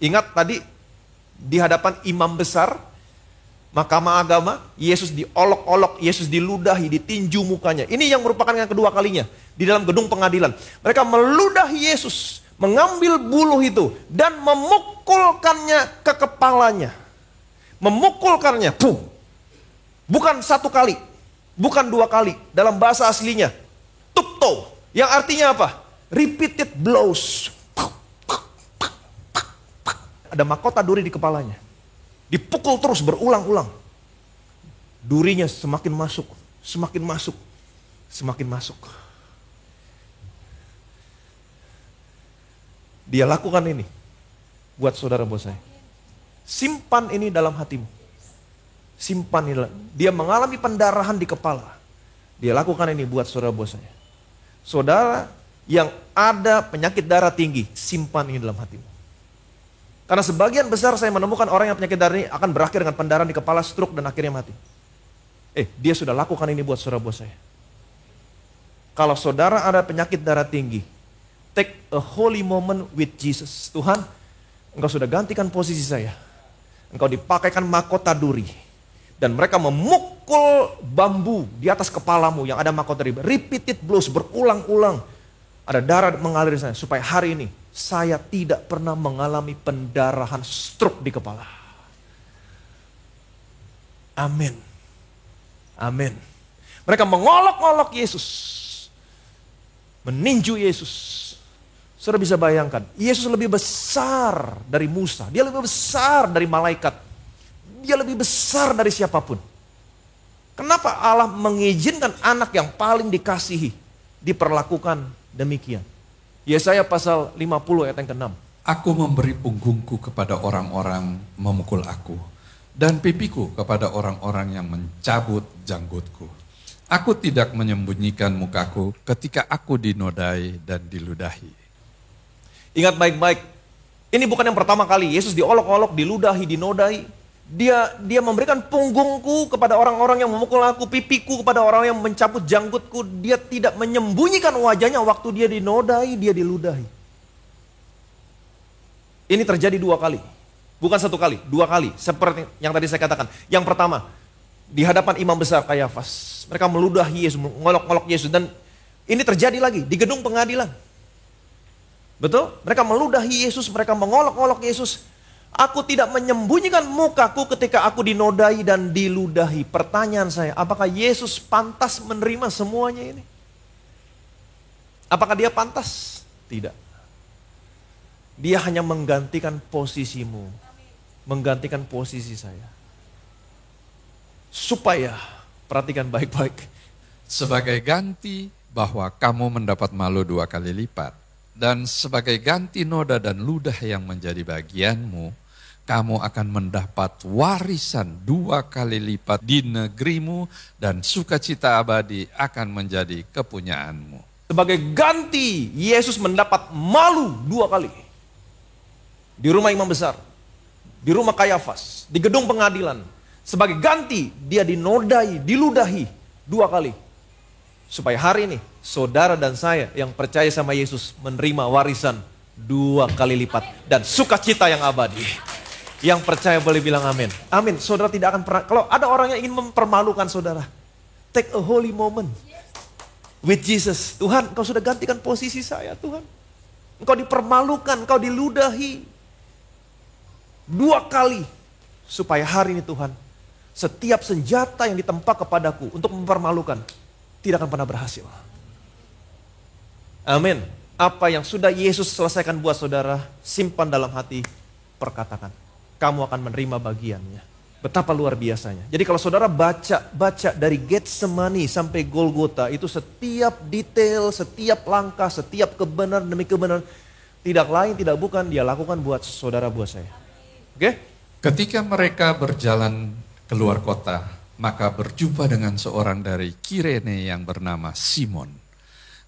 Ingat tadi di hadapan imam besar, mahkamah agama, Yesus diolok-olok, Yesus diludahi, ditinju mukanya. Ini yang merupakan yang kedua kalinya di dalam gedung pengadilan. Mereka meludahi Yesus, mengambil buluh itu dan memukulkannya ke kepalanya. Memukulkannya, pum. Bukan satu kali, bukan dua kali. Dalam bahasa aslinya, tupto, yang artinya apa? Repeated blows. Ada mahkota duri di kepalanya. Dipukul terus berulang-ulang. Durinya semakin masuk, semakin masuk, semakin masuk. Dia lakukan ini buat saudara bos saya. Simpan ini dalam hatimu. Simpan ini. Dia mengalami pendarahan di kepala. Dia lakukan ini buat saudara bos saya. Saudara yang ada penyakit darah tinggi, simpan ini dalam hatimu. Karena sebagian besar saya menemukan orang yang penyakit darah ini akan berakhir dengan pendarahan di kepala, stroke, dan akhirnya mati. Dia sudah lakukan ini buat saudara bos saya. Kalau saudara ada penyakit darah tinggi, take a holy moment with Jesus. Tuhan, Engkau sudah gantikan posisi saya. Engkau dipakaikan mahkota duri. Dan mereka memukul bambu di atas kepalamu yang ada mahkota duri. Repeated blows, berulang-ulang. Ada darah mengalir di sana. Supaya hari ini saya tidak pernah mengalami pendarahan stroke di kepala. Amin. Amin. Mereka mengolok-olok Yesus. Meninju Yesus. Saudara bisa bayangkan, Yesus lebih besar dari Musa. Dia lebih besar dari malaikat. Dia lebih besar dari siapapun. Kenapa Allah mengizinkan anak yang paling dikasihi diperlakukan demikian? Yesaya pasal 50 ayat yang ke-6. Aku memberi punggungku kepada orang-orang memukul aku, dan pipiku kepada orang-orang yang mencabut janggutku. Aku tidak menyembunyikan mukaku ketika aku dinodai dan diludahi. Ingat baik-baik, ini bukan yang pertama kali Yesus diolok-olok, diludahi, dinodai. Dia memberikan punggungku kepada orang-orang yang memukul aku, pipiku kepada orang yang mencabut janggutku. Dia tidak menyembunyikan wajahnya waktu dia dinodai, dia diludahi. Ini terjadi dua kali. Bukan satu kali, dua kali. Seperti yang tadi saya katakan. Yang pertama, di hadapan imam besar Kayafas. Mereka meludahi Yesus, mengolok-olok Yesus. Dan ini terjadi lagi di gedung pengadilan. Betul? Mereka meludahi Yesus, mereka mengolok-olok Yesus. Aku tidak menyembunyikan mukaku ketika aku dinodai dan diludahi. Pertanyaan saya, apakah Yesus pantas menerima semuanya ini? Apakah dia pantas? Tidak. Dia hanya menggantikan posisimu. Menggantikan posisi saya. Supaya, perhatikan baik-baik. Sebagai ganti bahwa kamu mendapat malu 2 kali lipat. Dan sebagai ganti noda dan ludah yang menjadi bagianmu, kamu akan mendapat warisan 2 kali lipat di negerimu dan sukacita abadi akan menjadi kepunyaanmu. Sebagai ganti, Yesus mendapat malu 2 kali. Di rumah imam besar, di rumah Kayafas, di gedung pengadilan. Sebagai ganti, dia dinodai, diludahi 2 kali. Supaya hari ini, saudara dan saya yang percaya sama Yesus menerima warisan 2 kali lipat. Dan sukacita yang abadi. Yang percaya boleh bilang amin. Amin. Saudara tidak akan pernah, kalau ada orang yang ingin mempermalukan saudara, take a holy moment with Jesus. Tuhan, Engkau sudah gantikan posisi saya, Tuhan. Engkau dipermalukan, Engkau diludahi 2 kali. Supaya hari ini Tuhan, setiap senjata yang ditempa kepadaku untuk mempermalukan, tidak akan pernah berhasil. Amin. Apa yang sudah Yesus selesaikan buat saudara, simpan dalam hati, perkatakan. Kamu akan menerima bagiannya. Betapa luar biasanya. Jadi kalau saudara baca dari Getsemani sampai Golgota, itu setiap detail, setiap langkah, setiap kebenaran demi kebenaran, tidak lain, tidak bukan, dia lakukan buat saudara, buat saya. Oke? Ketika mereka berjalan keluar kota, maka berjumpa dengan seorang dari Kirene yang bernama Simon.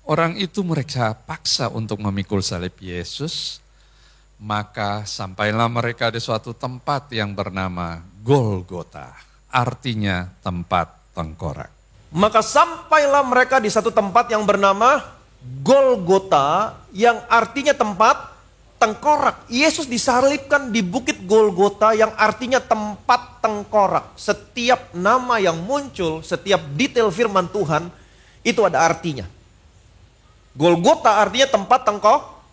Orang itu mereka paksa untuk memikul salib Yesus. Maka sampailah mereka di suatu tempat yang bernama Golgota, artinya tempat tengkorak. Maka sampailah mereka di satu tempat yang bernama Golgota, yang artinya tempat tengkorak. Yesus disalibkan di bukit Golgota yang artinya tempat tengkorak. Setiap nama yang muncul, setiap detail firman Tuhan, itu ada artinya. Golgota artinya tempat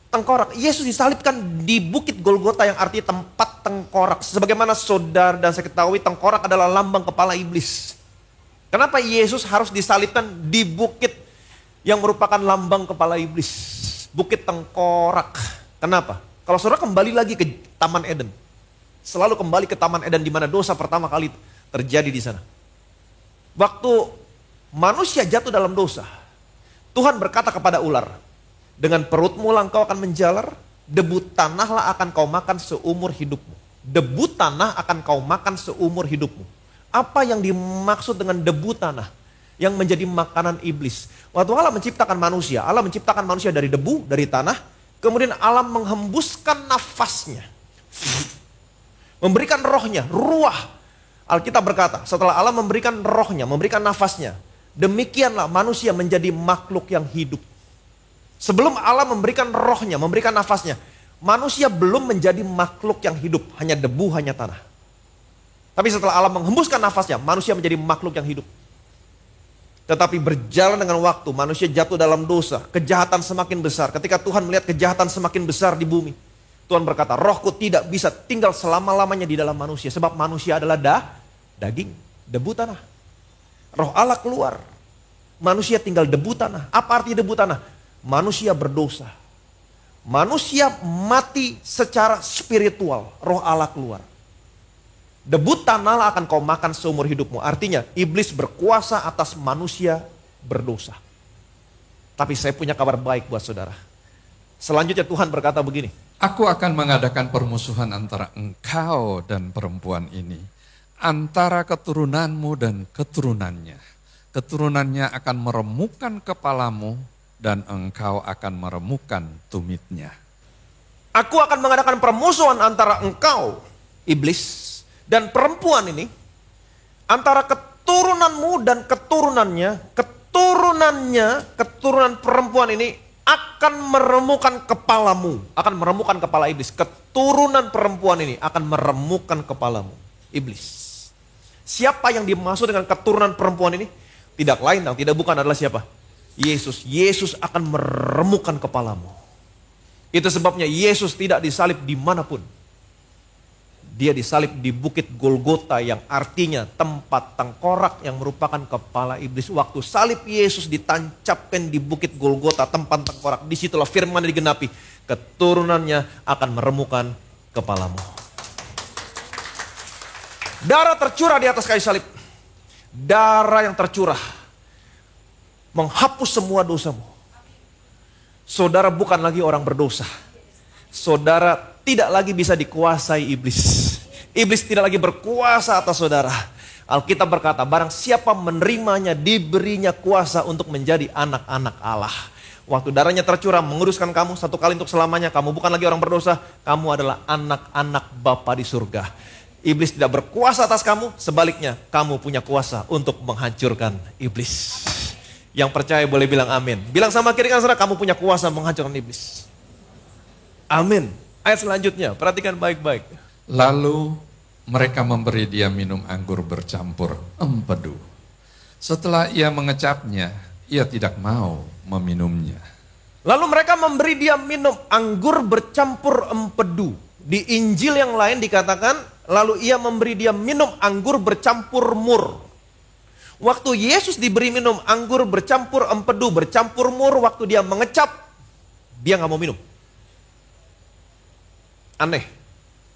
tengkorak. Yesus disalibkan di bukit Golgota yang artinya tempat tengkorak. Sebagaimana saudara dan saya ketahui, tengkorak adalah lambang kepala iblis. Kenapa Yesus harus disalibkan di bukit yang merupakan lambang kepala iblis? Bukit tengkorak. Kenapa? Kalau saudara kembali lagi ke Taman Eden, selalu kembali ke Taman Eden di mana dosa pertama kali terjadi di sana. Waktu manusia jatuh dalam dosa, Tuhan berkata kepada ular, dengan perutmu lah engkau akan menjalar, debu tanahlah akan kau makan seumur hidupmu. Debu tanah akan kau makan seumur hidupmu. Apa yang dimaksud dengan debu tanah yang menjadi makanan iblis? Waktu Allah menciptakan manusia dari debu, dari tanah, kemudian Allah menghembuskan nafasnya, memberikan rohnya, ruah. Alkitab berkata, setelah Allah memberikan rohnya, memberikan nafasnya, demikianlah manusia menjadi makhluk yang hidup. Sebelum Allah memberikan rohnya, memberikan nafasnya, manusia belum menjadi makhluk yang hidup, hanya debu, hanya tanah. Tapi setelah Allah menghembuskan nafasnya, manusia menjadi makhluk yang hidup. Tetapi berjalan dengan waktu, manusia jatuh dalam dosa, kejahatan semakin besar. Ketika Tuhan melihat kejahatan semakin besar di bumi, Tuhan berkata, rohku tidak bisa tinggal selama-lamanya di dalam manusia. Sebab manusia adalah daging, debu tanah. Roh Allah keluar, manusia tinggal debu tanah. Apa arti debu tanah? Manusia berdosa. Manusia mati secara spiritual, roh Allah keluar. Debu tanah akan kau makan seumur hidupmu. Artinya iblis berkuasa atas manusia berdosa. Tapi saya punya kabar baik buat saudara. Selanjutnya Tuhan berkata begini. Aku akan mengadakan permusuhan antara engkau dan perempuan ini. Antara keturunanmu dan keturunannya. Keturunannya akan meremukkan kepalamu dan engkau akan meremukkan tumitnya. Aku akan mengadakan permusuhan antara engkau, iblis, dan perempuan ini, antara keturunanmu dan keturunannya, keturunan perempuan ini akan meremukkan kepalamu, akan meremukkan kepala iblis. Keturunan perempuan ini akan meremukkan kepalamu, iblis. Siapa yang dimaksud dengan keturunan perempuan ini? Tidak lain dan tidak bukan adalah siapa? Yesus. Yesus akan meremukkan kepalamu. Itu sebabnya Yesus tidak disalib dimanapun. Dia disalib di bukit Golgota yang artinya tempat tengkorak yang merupakan kepala iblis. Waktu salib Yesus ditancapkan di bukit Golgota, tempat tengkorak. Disitulah firman digenapi. Keturunannya akan meremukkan kepalamu. Darah tercurah di atas kayu salib. Darah yang tercurah menghapus semua dosamu. Saudara bukan lagi orang berdosa. Saudara tidak lagi bisa dikuasai iblis. Iblis tidak lagi berkuasa atas saudara. Alkitab berkata, barang siapa menerimanya diberinya kuasa untuk menjadi anak-anak Allah. Waktu darahnya tercurah menguruskan kamu satu kali untuk selamanya. Kamu bukan lagi orang berdosa. Kamu adalah anak-anak Bapa di surga. Iblis tidak berkuasa atas kamu. Sebaliknya kamu punya kuasa untuk menghancurkan iblis. Yang percaya boleh bilang amin. Bilang sama kiri kanan saudara, kamu punya kuasa menghancurkan iblis. Amin. Ayat selanjutnya, perhatikan baik-baik. Lalu mereka memberi dia minum anggur bercampur empedu. Setelah ia mengecapnya, ia tidak mau meminumnya. Lalu mereka memberi dia minum anggur bercampur empedu. Di Injil yang lain dikatakan, lalu ia memberi dia minum anggur bercampur mur. Waktu Yesus diberi minum anggur bercampur empedu, bercampur mur, waktu dia mengecap, dia gak mau minum. Aneh.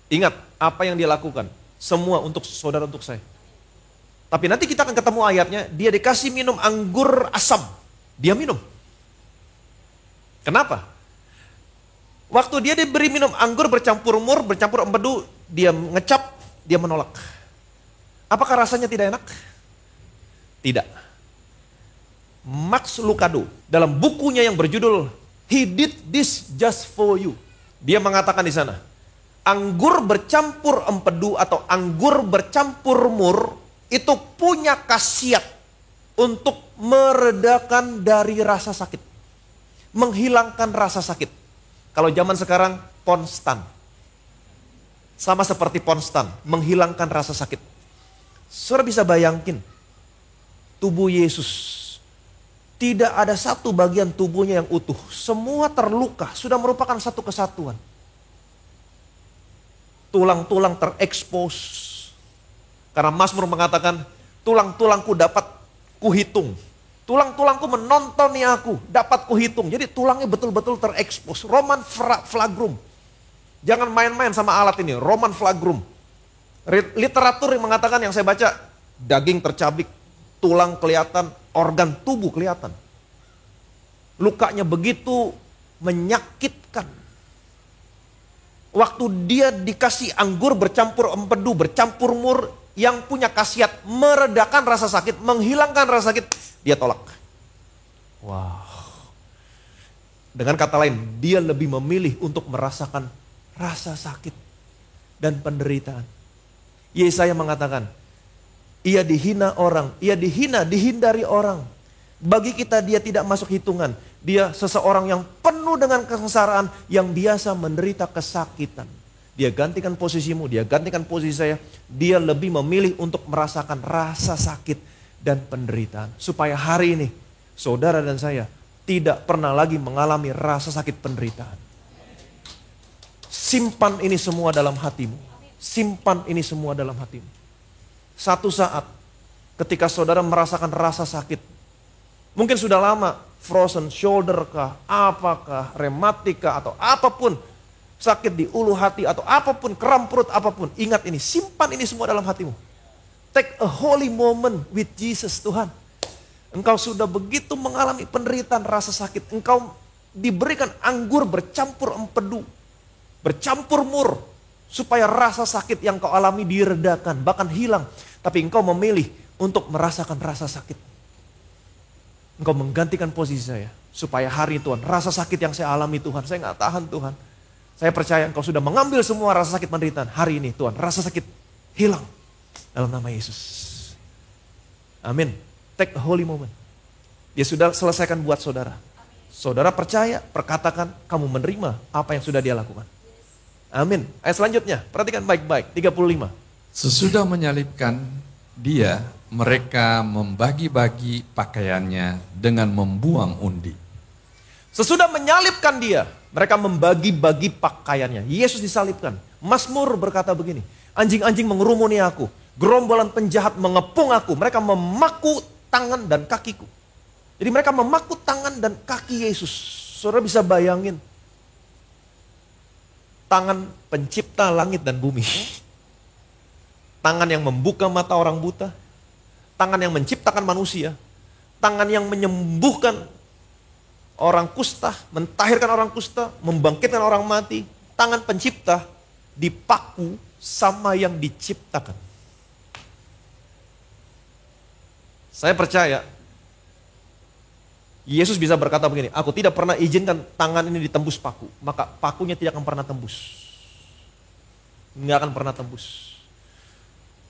Ingat apa yang dia lakukan. Semua untuk saudara, untuk saya. Tapi nanti kita akan ketemu ayatnya, dia dikasih minum anggur asam. Dia minum. Kenapa? Waktu dia diberi minum anggur bercampur mur, bercampur empedu, dia ngecap, dia menolak. Apakah rasanya tidak enak? Tidak. Max Lucado dalam bukunya yang berjudul He Did This Just For You, dia mengatakan di sana, anggur bercampur empedu atau anggur bercampur mur itu punya khasiat untuk meredakan dari rasa sakit. Menghilangkan rasa sakit. Kalau zaman sekarang, ponstan. Sama seperti ponstan, menghilangkan rasa sakit. Saudara bisa bayangin, tubuh Yesus. Tidak ada satu bagian tubuhnya yang utuh. Semua terluka, sudah merupakan satu kesatuan. Tulang-tulang terekspos. Karena Mazmur mengatakan, tulang-tulangku dapat kuhitung. Tulang-tulangku menontoni aku, dapat kuhitung. Jadi tulangnya betul-betul terekspos. Roman flagrum. Jangan main-main sama alat ini, Roman flagrum. Literatur yang mengatakan, yang saya baca, daging tercabik, tulang kelihatan, organ tubuh kelihatan. Lukanya begitu menyakitkan. Waktu dia dikasih anggur bercampur empedu, bercampur mur, yang punya khasiat meredakan rasa sakit, menghilangkan rasa sakit, dia tolak. Wow. Dengan kata lain, dia lebih memilih untuk merasakan rasa sakit dan penderitaan. Yesaya mengatakan, ia dihina orang, ia dihindari orang. Bagi kita dia tidak masuk hitungan. Dia seseorang yang penuh dengan kesengsaraan, yang biasa menderita kesakitan. Dia gantikan posisimu, dia gantikan posisi saya. Dia lebih memilih untuk merasakan rasa sakit dan penderitaan. Supaya hari ini, saudara dan saya tidak pernah lagi mengalami rasa sakit penderitaan. Simpan ini semua dalam hatimu. Simpan ini semua dalam hatimu. Satu saat ketika saudara merasakan rasa sakit, mungkin sudah lama, frozen shoulder kah, apakah, rematika atau apapun, sakit di ulu hati atau apapun, kram perut apapun, ingat ini, simpan ini semua dalam hatimu. Take a holy moment with Jesus, Tuhan. Engkau sudah begitu mengalami penderitaan rasa sakit, engkau diberikan anggur bercampur empedu, bercampur mur, supaya rasa sakit yang kau alami diredakan, bahkan hilang. Tapi engkau memilih untuk merasakan rasa sakit. Engkau menggantikan posisi saya. Supaya hari Tuhan, rasa sakit yang saya alami Tuhan, saya gak tahan Tuhan. Saya percaya engkau sudah mengambil semua rasa sakit penderitaan. Hari ini Tuhan, rasa sakit hilang. Dalam nama Yesus. Amin. Take a holy moment. Dia sudah selesaikan buat saudara. Saudara percaya, perkatakan, kamu menerima apa yang sudah dia lakukan. Amin. Ayat selanjutnya, perhatikan baik-baik, 35. Sesudah menyalibkan dia, mereka membagi-bagi pakaiannya dengan membuang undi. Sesudah menyalibkan dia, mereka membagi-bagi pakaiannya. Yesus disalibkan. Mazmur berkata begini, anjing-anjing mengerumuni aku, gerombolan penjahat mengepung aku, mereka memaku tangan dan kakiku. Jadi mereka memaku tangan dan kaki Yesus. Saudara bisa bayangin, tangan pencipta langit dan bumi. Tangan yang membuka mata orang buta. Tangan yang menciptakan manusia. Tangan yang menyembuhkan orang kusta, mentahirkan orang kusta, membangkitkan orang mati. Tangan pencipta dipaku sama yang diciptakan. Saya percaya Yesus bisa berkata begini, aku tidak pernah izinkan tangan ini ditembus paku, maka pakunya tidak akan pernah tembus. Nggak akan pernah tembus.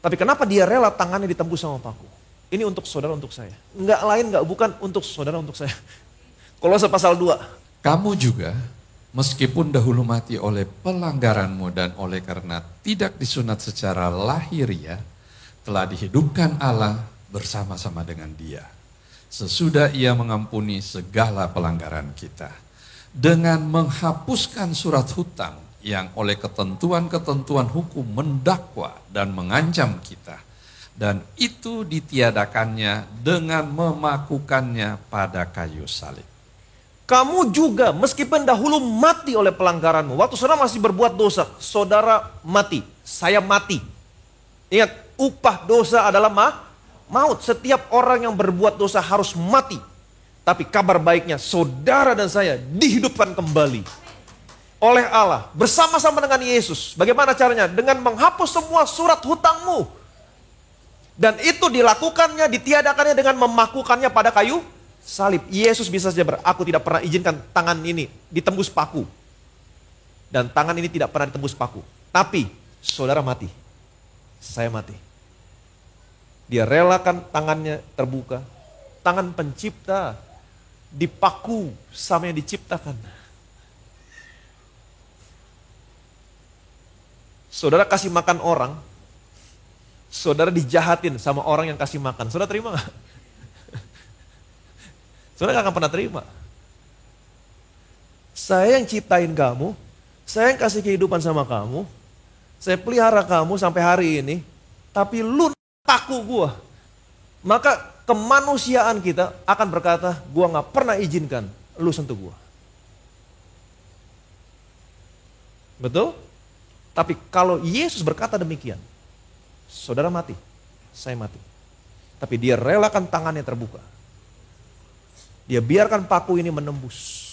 Tapi kenapa dia rela tangannya ditembus sama paku? Ini untuk saudara, untuk saya. Nggak lain, nggak bukan untuk saudara, untuk saya. Kolose pasal 2. Kamu juga, meskipun dahulu mati oleh pelanggaranmu dan oleh karena tidak disunat secara lahiriah, telah dihidupkan Allah bersama-sama dengan dia. Sesudah ia mengampuni segala pelanggaran kita. Dengan menghapuskan surat hutang yang oleh ketentuan-ketentuan hukum mendakwa dan mengancam kita. Dan itu ditiadakannya dengan memakukannya pada kayu salib. Kamu juga meskipun dahulu mati oleh pelanggaranmu. Waktu saudara masih berbuat dosa, saudara mati, saya mati. Ingat, upah dosa adalah maut. Setiap orang yang berbuat dosa harus mati. Tapi kabar baiknya, saudara dan saya dihidupkan kembali oleh Allah bersama-sama dengan Yesus. Bagaimana caranya? Dengan menghapus semua surat hutangmu. Dan itu dilakukannya, ditiadakannya dengan memakukannya pada kayu salib. Yesus bisa saja aku tidak pernah izinkan tangan ini ditembus paku. Dan tangan ini tidak pernah ditembus paku. Tapi saudara mati, saya mati. Dia relakan tangannya terbuka, tangan pencipta dipaku sama yang diciptakan. Saudara kasih makan orang, saudara dijahatin sama orang yang kasih makan. Saudara terima gak? Saudara gak akan pernah terima. Saya yang ciptain kamu, saya yang kasih kehidupan sama kamu, saya pelihara kamu sampai hari ini, tapi lu paku gua. Maka kemanusiaan kita akan berkata, gua gak pernah izinkan lu sentuh gua. Betul? Tapi kalau Yesus berkata demikian, saudara mati, saya mati. Tapi dia relakan tangannya terbuka. Dia biarkan paku ini menembus.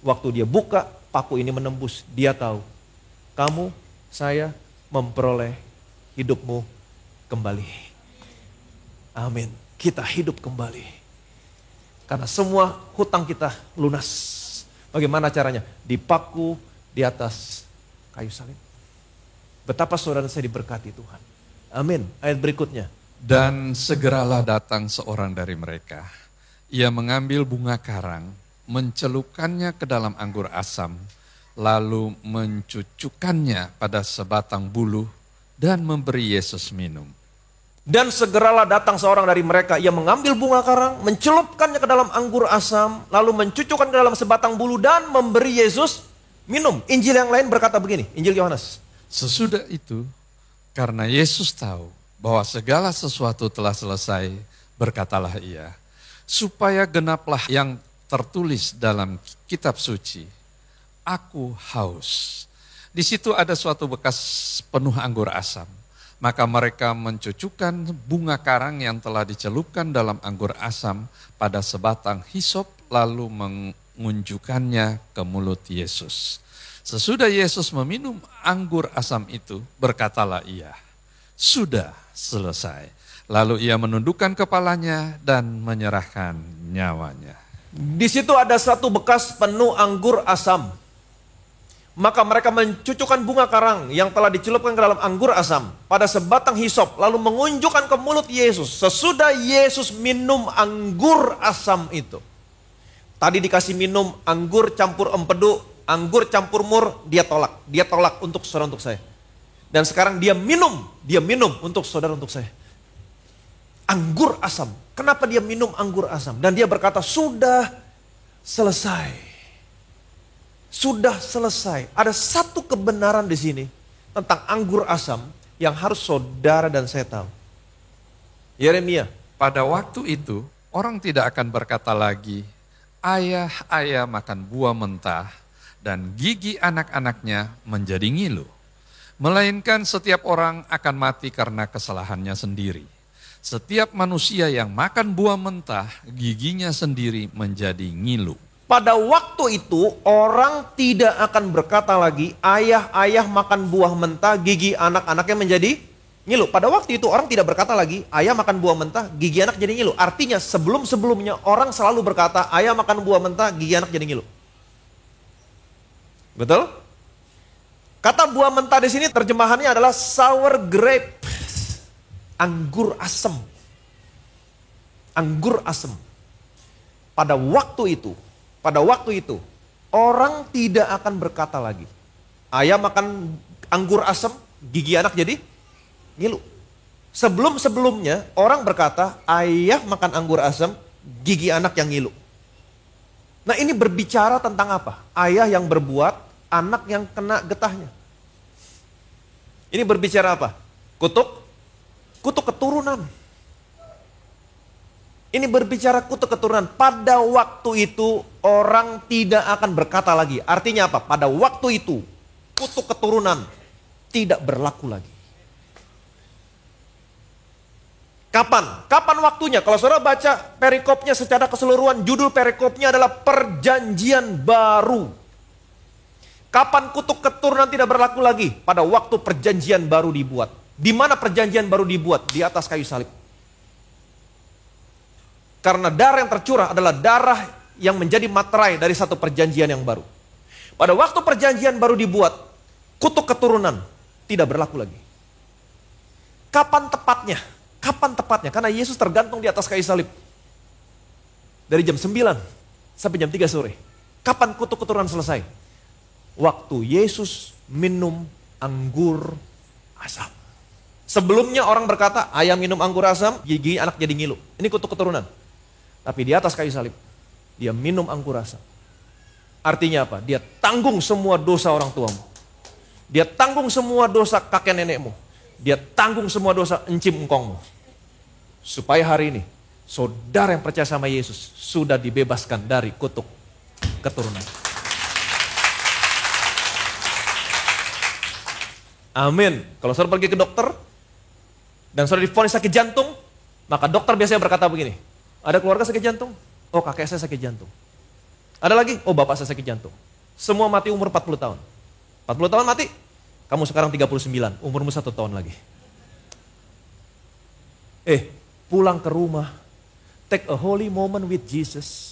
Waktu dia buka, paku ini menembus. Dia tahu, kamu, saya memperoleh hidupmu kembali. Amin. Kita hidup kembali. Karena semua hutang kita lunas. Bagaimana caranya? Dipaku di atas kayu salib. Betapa saudara saya diberkati Tuhan. Amin. Ayat berikutnya. Dan segeralah datang seorang dari mereka. Ia mengambil bunga karang, mencelupkannya ke dalam anggur asam, lalu mencucukkannya pada sebatang buluh dan memberi Yesus minum. Dan segeralah datang seorang dari mereka. Ia mengambil bunga karang, mencelupkannya ke dalam anggur asam, lalu mencucukkan ke dalam sebatang buluh dan memberi Yesus minum. Injil yang lain berkata begini, Injil Yohanes. Sesudah itu, karena Yesus tahu bahwa segala sesuatu telah selesai, berkatalah ia, supaya genaplah yang tertulis dalam kitab suci, aku haus. Di situ ada suatu bekas penuh anggur asam. Maka mereka mencucukkan bunga karang yang telah dicelupkan dalam anggur asam pada sebatang hisop, lalu mengunjukkannya ke mulut Yesus. Sesudah Yesus meminum anggur asam itu, berkatalah ia, sudah selesai. Lalu ia menundukkan kepalanya dan menyerahkan nyawanya. Di situ ada satu bekas penuh anggur asam. Maka mereka mencucukkan bunga karang yang telah dicelupkan ke dalam anggur asam pada sebatang hisop, lalu mengunjukkan ke mulut Yesus. Sesudah Yesus minum anggur asam itu. Tadi dikasih minum anggur campur empedu, anggur campur mur, dia tolak. Dia tolak untuk saudara, untuk saya. Dan sekarang dia minum untuk saudara, untuk saya. Anggur asam. Kenapa dia minum anggur asam? Dan dia berkata, sudah selesai. Sudah selesai. Ada satu kebenaran di sini tentang anggur asam yang harus saudara dan saya tahu. Yeremia. Pada waktu itu, orang tidak akan berkata lagi, ayah makan buah mentah dan gigi anak-anaknya menjadi ngilu. Melainkan setiap orang akan mati karena kesalahannya sendiri. Setiap manusia yang makan buah mentah, giginya sendiri menjadi ngilu. Pada waktu itu orang tidak akan berkata lagi, ayah makan buah mentah, gigi anak-anaknya menjadi ngilu. Pada waktu itu orang tidak berkata lagi, ayah makan buah mentah, gigi anak jadi ngilu. Artinya sebelum-sebelumnya orang selalu berkata, ayah makan buah mentah, gigi anak jadi ngilu. Betul? Kata buah mentah di sini terjemahannya adalah sour grape. Anggur asam. Anggur asam. Pada waktu itu, orang tidak akan berkata lagi, ayah makan anggur asam, gigi anak jadi ngilu. Sebelum-sebelumnya orang berkata, ayah makan anggur asam, gigi anak yang ngilu. Nah, ini berbicara tentang apa? Ayah yang berbuat, anak yang kena getahnya. Ini berbicara apa? Kutuk keturunan. Ini berbicara kutuk keturunan. Pada waktu itu orang tidak akan berkata lagi. Artinya apa? Pada waktu itu kutuk keturunan tidak berlaku lagi. Kapan? Kapan waktunya? Kalau saudara baca perikopnya secara keseluruhan, judul perikopnya adalah Perjanjian Baru. Kapan kutuk keturunan tidak berlaku lagi? Pada waktu perjanjian baru dibuat. Di mana perjanjian baru dibuat? Di atas kayu salib. Karena darah yang tercurah adalah darah yang menjadi materai dari satu perjanjian yang baru. Pada waktu perjanjian baru dibuat, kutuk keturunan tidak berlaku lagi. Kapan tepatnya? Kapan tepatnya? Karena Yesus tergantung di atas kayu salib. Dari jam 9 sampai jam 3 sore. Kapan kutuk keturunan selesai? Waktu Yesus minum anggur asam. Sebelumnya orang berkata, ayam minum anggur asam, gigi anak jadi ngilu. Ini kutuk keturunan. Tapi di atas kayu salib, dia minum anggur asam. Artinya apa? Dia tanggung semua dosa orang tuamu. Dia tanggung semua dosa kakek nenekmu. Dia tanggung semua dosa encim engkongmu. Supaya hari ini, saudara yang percaya sama Yesus sudah dibebaskan dari kutuk keturunan. Amin. Kalau saudara pergi ke dokter dan saudara divonis sakit jantung, maka dokter biasanya berkata begini, ada keluarga sakit jantung? Oh, kakek saya sakit jantung. Ada lagi? Oh, bapak saya sakit jantung. Semua mati umur 40 tahun. 40 tahun mati, kamu sekarang 39, umurmu 1 tahun lagi. Pulang ke rumah, take a holy moment with Jesus.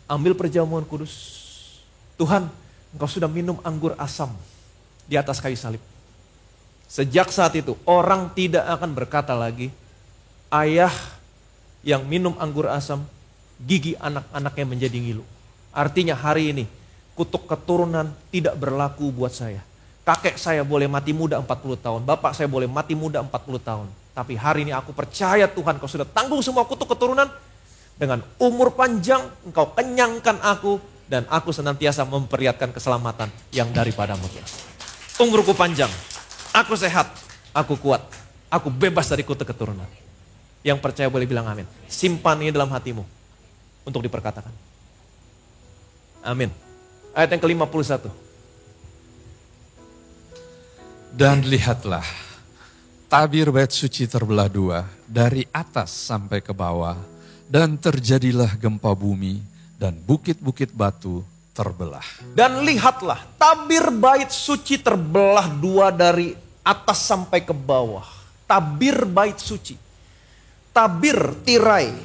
Ambil perjamuan kudus. Tuhan, engkau sudah minum anggur asam di atas kayu salib. Sejak saat itu, orang tidak akan berkata lagi, ayah yang minum anggur asam, gigi anak-anaknya menjadi ngilu. Artinya hari ini, kutuk keturunan tidak berlaku buat saya. Kakek saya boleh mati muda 40 tahun, bapak saya boleh mati muda 40 tahun. Tapi hari ini aku percaya Tuhan, kau sudah tanggung semua kutuk keturunan. Dengan umur panjang, engkau kenyangkan aku, dan aku senantiasa memperlihatkan keselamatan yang daripadamu. Umurku panjang, aku sehat, aku kuat, aku bebas dari kutuk keturunan. Yang percaya boleh bilang amin. Simpan ini dalam hatimu untuk diperkatakan. Amin. Ayat yang ke-51. Dan lihatlah, tabir bait suci terbelah dua, dari atas sampai ke bawah, dan terjadilah gempa bumi, dan bukit-bukit batu terbelah. Dan lihatlah, tabir bait suci terbelah dua dari atas sampai ke bawah. Tabir bait suci. Tabir, tirai.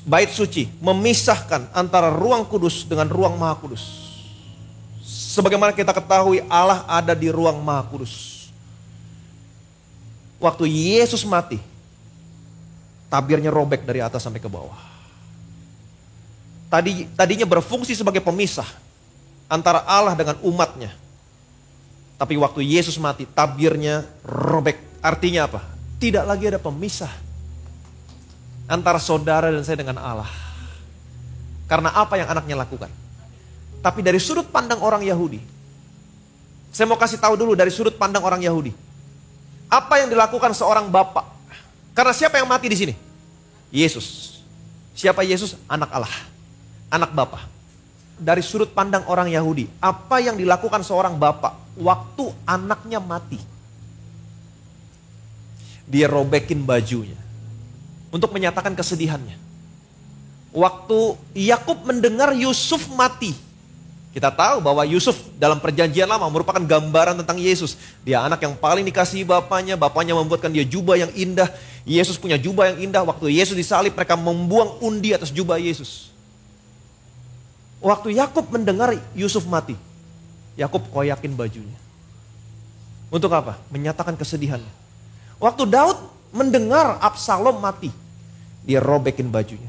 Bait suci memisahkan antara ruang kudus dengan ruang maha kudus. Sebagaimana kita ketahui, Allah ada di ruang maha kudus. Waktu Yesus mati, tabirnya robek dari atas sampai ke bawah. Tadinya berfungsi sebagai pemisah antara Allah dengan umatnya. Tapi waktu Yesus mati, tabirnya robek. Artinya apa? Tidak lagi ada pemisah antara saudara dan saya dengan Allah. Karena apa yang anaknya lakukan. Tapi dari sudut pandang orang Yahudi, saya mau kasih tahu dulu dari sudut pandang orang Yahudi. Apa yang dilakukan seorang bapak? Karena siapa yang mati di sini? Yesus. Siapa Yesus? Anak Allah. Anak Bapa. Dari sudut pandang orang Yahudi, apa yang dilakukan seorang bapak waktu anaknya mati? Dia robekin bajunya untuk menyatakan kesedihannya. Waktu Yakub mendengar Yusuf mati, kita tahu bahwa Yusuf dalam perjanjian lama merupakan gambaran tentang Yesus. Dia anak yang paling dikasihi bapaknya, bapaknya membuatkan dia jubah yang indah. Yesus punya jubah yang indah, waktu Yesus disalib mereka membuang undi atas jubah Yesus. Waktu Yakub mendengar Yusuf mati, Yakub koyakin bajunya. Untuk apa? Menyatakan kesedihannya. Waktu Daud mendengar Absalom mati, dia robekin bajunya.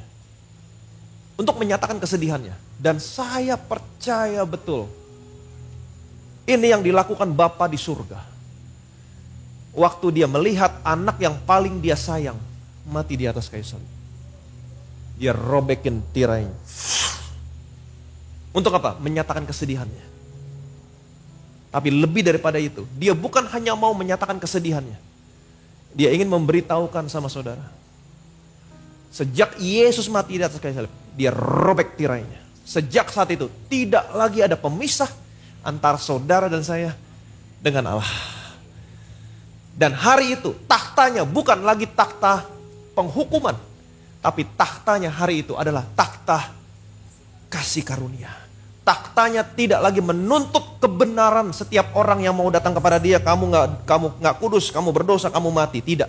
Untuk menyatakan kesedihannya. Dan saya percaya betul, ini yang dilakukan Bapa di surga. Waktu dia melihat anak yang paling dia sayang mati di atas kayu salib, dia robekin tirainya. Untuk apa? Menyatakan kesedihannya. Tapi lebih daripada itu, dia bukan hanya mau menyatakan kesedihannya. Dia ingin memberitahukan sama saudara. Sejak Yesus mati di atas kayu salib, dia robek tirainya. Sejak saat itu, tidak lagi ada pemisah antara saudara dan saya dengan Allah. Dan hari itu, tahtanya bukan lagi takhta penghukuman. Tapi tahtanya hari itu adalah takhta kasih karunia. Tahtanya tidak lagi menuntut kebenaran setiap orang yang mau datang kepada dia. Kamu nggak kudus, kamu berdosa, kamu mati. Tidak,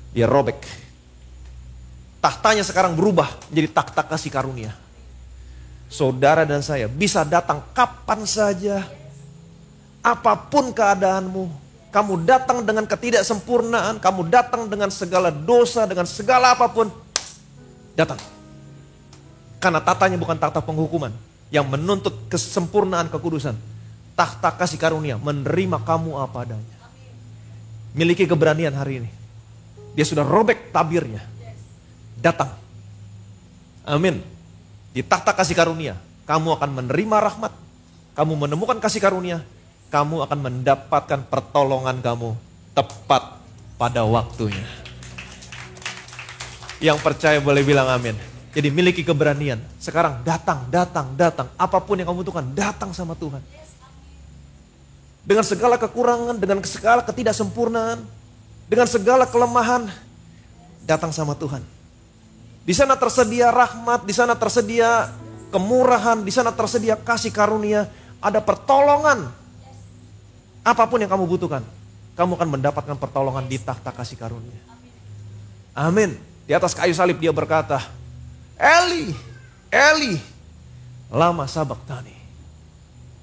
dia robek. Tahtanya sekarang berubah menjadi takhta kasih karunia. Saudara dan saya bisa datang kapan saja, apapun keadaanmu. Kamu datang dengan ketidaksempurnaan, kamu datang dengan segala dosa, dengan segala apapun. Datang. Karena tatanya bukan tahta penghukuman yang menuntut kesempurnaan kekudusan. Tahta kasih karunia menerima kamu apa adanya. Miliki keberanian hari ini. Dia sudah robek tabirnya. Datang. Amin. Di tahta kasih karunia, kamu akan menerima rahmat. Kamu menemukan kasih karunia. Kamu akan mendapatkan pertolongan kamu tepat pada waktunya. Yang percaya boleh bilang amin. Jadi miliki keberanian. Sekarang datang. Apapun yang kamu butuhkan, datang sama Tuhan. Dengan segala kekurangan, dengan segala ketidaksempurnaan, dengan segala kelemahan, datang sama Tuhan. Di sana tersedia rahmat, di sana tersedia kemurahan, di sana tersedia kasih karunia, ada pertolongan. Apapun yang kamu butuhkan, kamu akan mendapatkan pertolongan di tahta kasih karunia. Amin. Di atas kayu salib dia berkata, Eli, Eli, lama sabaktani.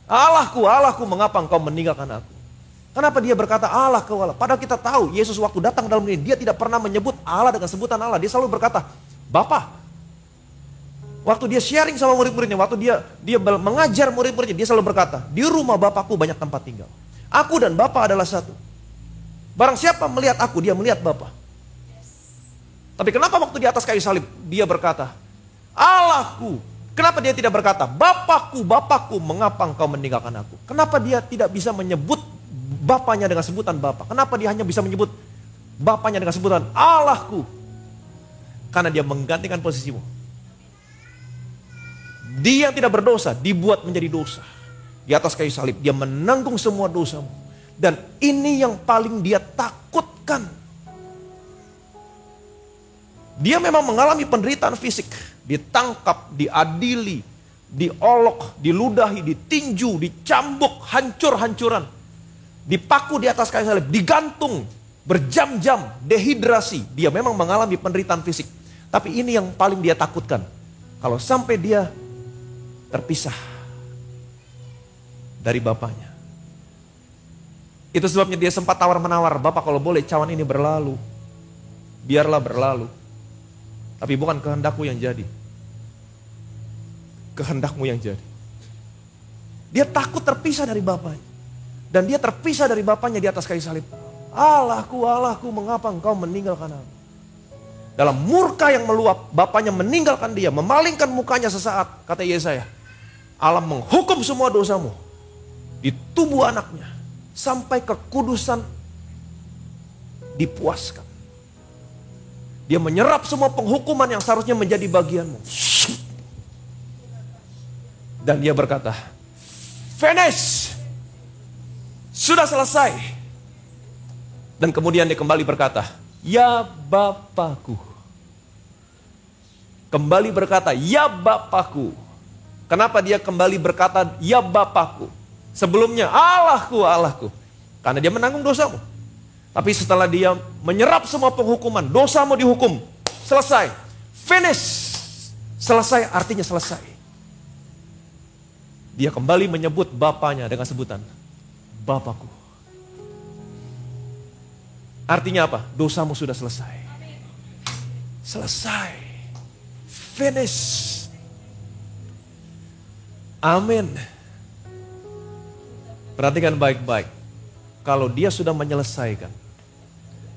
Allahku, Allahku, mengapa engkau meninggalkan aku? Kenapa dia berkata Allahku, Allah? Padahal kita tahu Yesus waktu datang dalam ini, dia tidak pernah menyebut Allah dengan sebutan Allah. Dia selalu berkata, Bapa. Waktu dia sharing sama murid-muridnya, waktu dia mengajar murid-muridnya, dia selalu berkata, di rumah Bapakku banyak tempat tinggal. Aku dan Bapa adalah satu. Barang siapa melihat aku, dia melihat Bapa. Tapi kenapa waktu di atas kayu salib, dia berkata, Allahku. Kenapa dia tidak berkata, Bapakku, Bapakku, mengapa engkau meninggalkan aku? Kenapa dia tidak bisa menyebut Bapaknya dengan sebutan Bapa? Kenapa dia hanya bisa menyebut Bapaknya dengan sebutan Allahku? Karena dia menggantikan posisimu. Dia yang tidak berdosa, dibuat menjadi dosa. Di atas kayu salib, dia menanggung semua dosamu. Dan ini yang paling dia takutkan. Dia memang mengalami penderitaan fisik. Ditangkap, diadili, diolok, diludahi, ditinju, dicambuk, hancur-hancuran. Dipaku di atas kayu salib, digantung, berjam-jam, dehidrasi. Dia memang mengalami penderitaan fisik. Tapi ini yang paling dia takutkan. Kalau sampai dia terpisah dari Bapaknya. Itu sebabnya dia sempat tawar-menawar, Bapak kalau boleh cawan ini berlalu. Biarlah berlalu. Tapi bukan kehendakku yang jadi. Kehendakmu yang jadi. Dia takut terpisah dari Bapaknya. Dan dia terpisah dari Bapaknya di atas kayu salib. Allahku, Allahku, mengapa engkau meninggalkan aku? Dalam murka yang meluap, Bapaknya meninggalkan dia, memalingkan mukanya sesaat, kata Yesaya. Allah menghukum semua dosamu di tubuh anaknya. Sampai kekudusan dipuaskan. Dia menyerap semua penghukuman yang seharusnya menjadi bagianmu. Dan dia berkata, finish. Sudah selesai. Dan kemudian dia kembali berkata, ya Bapakku. Kembali berkata, ya Bapakku. Kenapa dia kembali berkata, ya Bapakku? Sebelumnya, Allahku, Allahku. Karena dia menanggung dosamu. Tapi setelah dia menyerap semua penghukuman, dosamu dihukum, selesai, finish. Selesai artinya selesai. Dia kembali menyebut Bapaknya dengan sebutan, Bapakku. Artinya apa? Dosamu sudah selesai. Selesai. Finish. Amin. Perhatikan baik-baik. Kalau dia sudah menyelesaikan,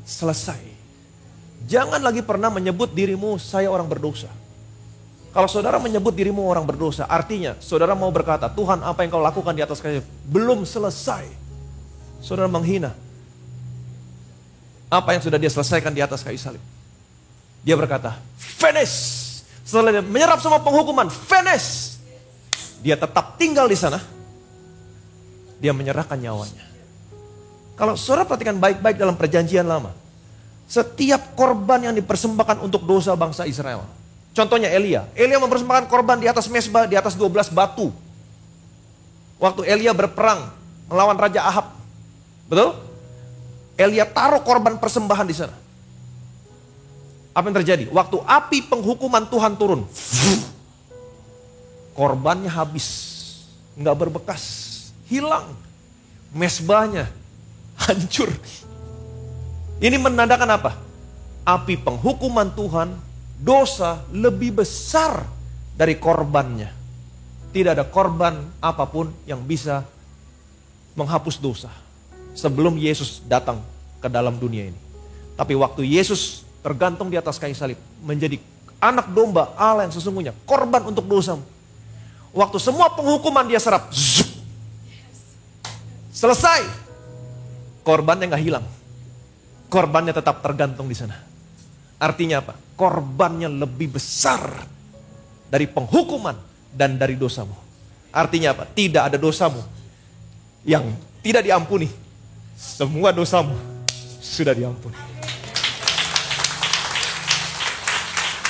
selesai. Jangan lagi pernah menyebut dirimu, saya orang berdosa. Kalau saudara menyebut dirimu orang berdosa, artinya saudara mau berkata, Tuhan apa yang kau lakukan di atas kayu belum selesai. Saudara menghina apa yang sudah dia selesaikan di atas kayu salib. Dia berkata, finish. Setelah dia menyerap semua penghukuman, finish. Dia tetap tinggal di sana. Dia menyerahkan nyawanya. Kalau saudara perhatikan baik-baik dalam perjanjian lama. Setiap korban yang dipersembahkan untuk dosa bangsa Israel. Contohnya Elia. Elia mempersembahkan korban di atas mezbah, di atas 12 batu. Waktu Elia berperang melawan Raja Ahab. Betul? Elia taruh korban persembahan di sana. Apa yang terjadi? Waktu api penghukuman Tuhan turun. Korbannya habis. Nggak berbekas. Hilang. Mezbahnya hancur. Ini menandakan apa? Api penghukuman Tuhan dosa lebih besar dari korbannya. Tidak ada korban apapun yang bisa menghapus dosa sebelum Yesus datang ke dalam dunia ini. Tapi waktu Yesus tergantung di atas kayu salib, menjadi anak domba Allah yang sesungguhnya, korban untuk dosamu. Waktu semua penghukuman dia serap, zup, selesai. Korbannya nggak hilang. Korbannya tetap tergantung di sana. Artinya apa? Korbannya lebih besar dari penghukuman dan dari dosamu. Artinya apa? Tidak ada dosamu yang tidak diampuni. Semua dosamu sudah diampuni.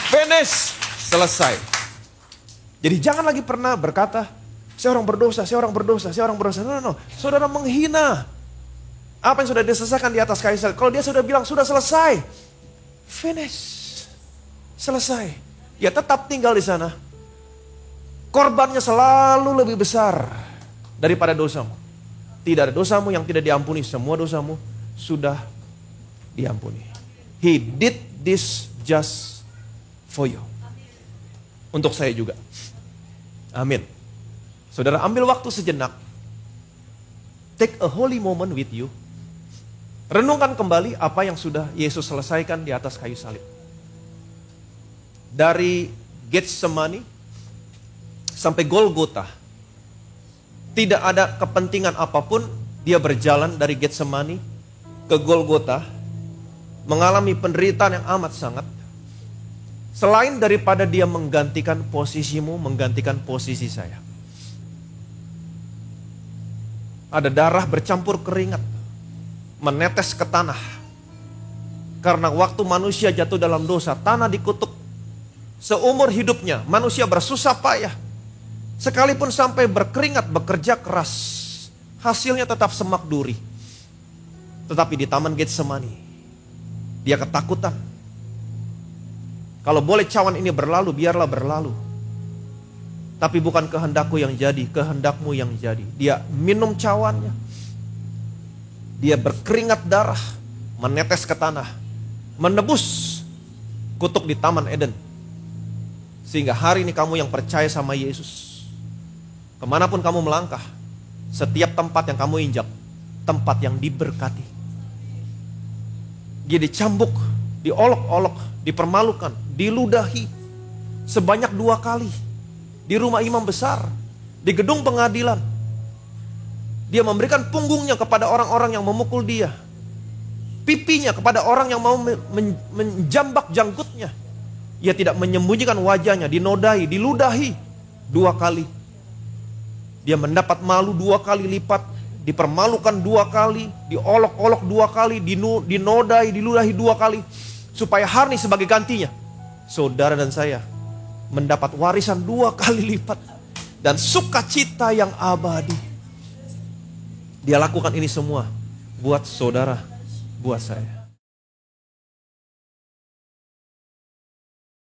Finish, selesai. Jadi jangan lagi pernah berkata, saya orang berdosa, saya orang berdosa, saya orang berdosa. No. Saudara menghina apa yang sudah diselesaikan di atas kayu salib. Kalau dia sudah bilang sudah selesai, finish, selesai. Dia tetap tinggal di sana. Korbannya selalu lebih besar daripada dosamu. Tidak ada dosamu yang tidak diampuni. Semua dosamu sudah diampuni. He did this just for you. Untuk saya juga. Amin. Saudara ambil waktu sejenak. Take a holy moment with you. Renungkan kembali apa yang sudah Yesus selesaikan di atas kayu salib. Dari Getsemani sampai Golgota. Tidak ada kepentingan apapun, dia berjalan dari Getsemani ke Golgota, mengalami penderitaan yang amat sangat. Selain daripada dia menggantikan posisimu, menggantikan posisi saya. Ada darah bercampur keringat, menetes ke tanah. Karena waktu manusia jatuh dalam dosa, tanah dikutuk. Seumur hidupnya manusia bersusah payah. Sekalipun sampai berkeringat, bekerja keras, hasilnya tetap semak duri. Tetapi di Taman Getsemani, dia ketakutan. Kalau boleh cawan ini berlalu, biarlah berlalu. Tapi bukan kehendakku yang jadi, kehendakmu yang jadi. Dia minum cawannya. Dia berkeringat darah, menetes ke tanah, menebus kutuk di Taman Eden. Sehingga hari ini kamu yang percaya sama Yesus, kemanapun kamu melangkah, setiap tempat yang kamu injak, tempat yang diberkati. Dia dicambuk, diolok-olok, dipermalukan, diludahi sebanyak 2 kali. Di rumah imam besar, di gedung pengadilan. Dia memberikan punggungnya kepada orang-orang yang memukul dia. Pipinya kepada orang yang mau menjambak janggutnya. Ia tidak menyembunyikan wajahnya, dinodai, diludahi 2 kali. Dia mendapat malu 2 kali lipat, dipermalukan 2 kali, diolok-olok 2 kali, dinodai, diludahi 2 kali. Supaya hari ini sebagai gantinya, saudara dan saya mendapat warisan 2 kali lipat. Dan sukacita yang abadi. Dia lakukan ini semua buat saudara, buat saya.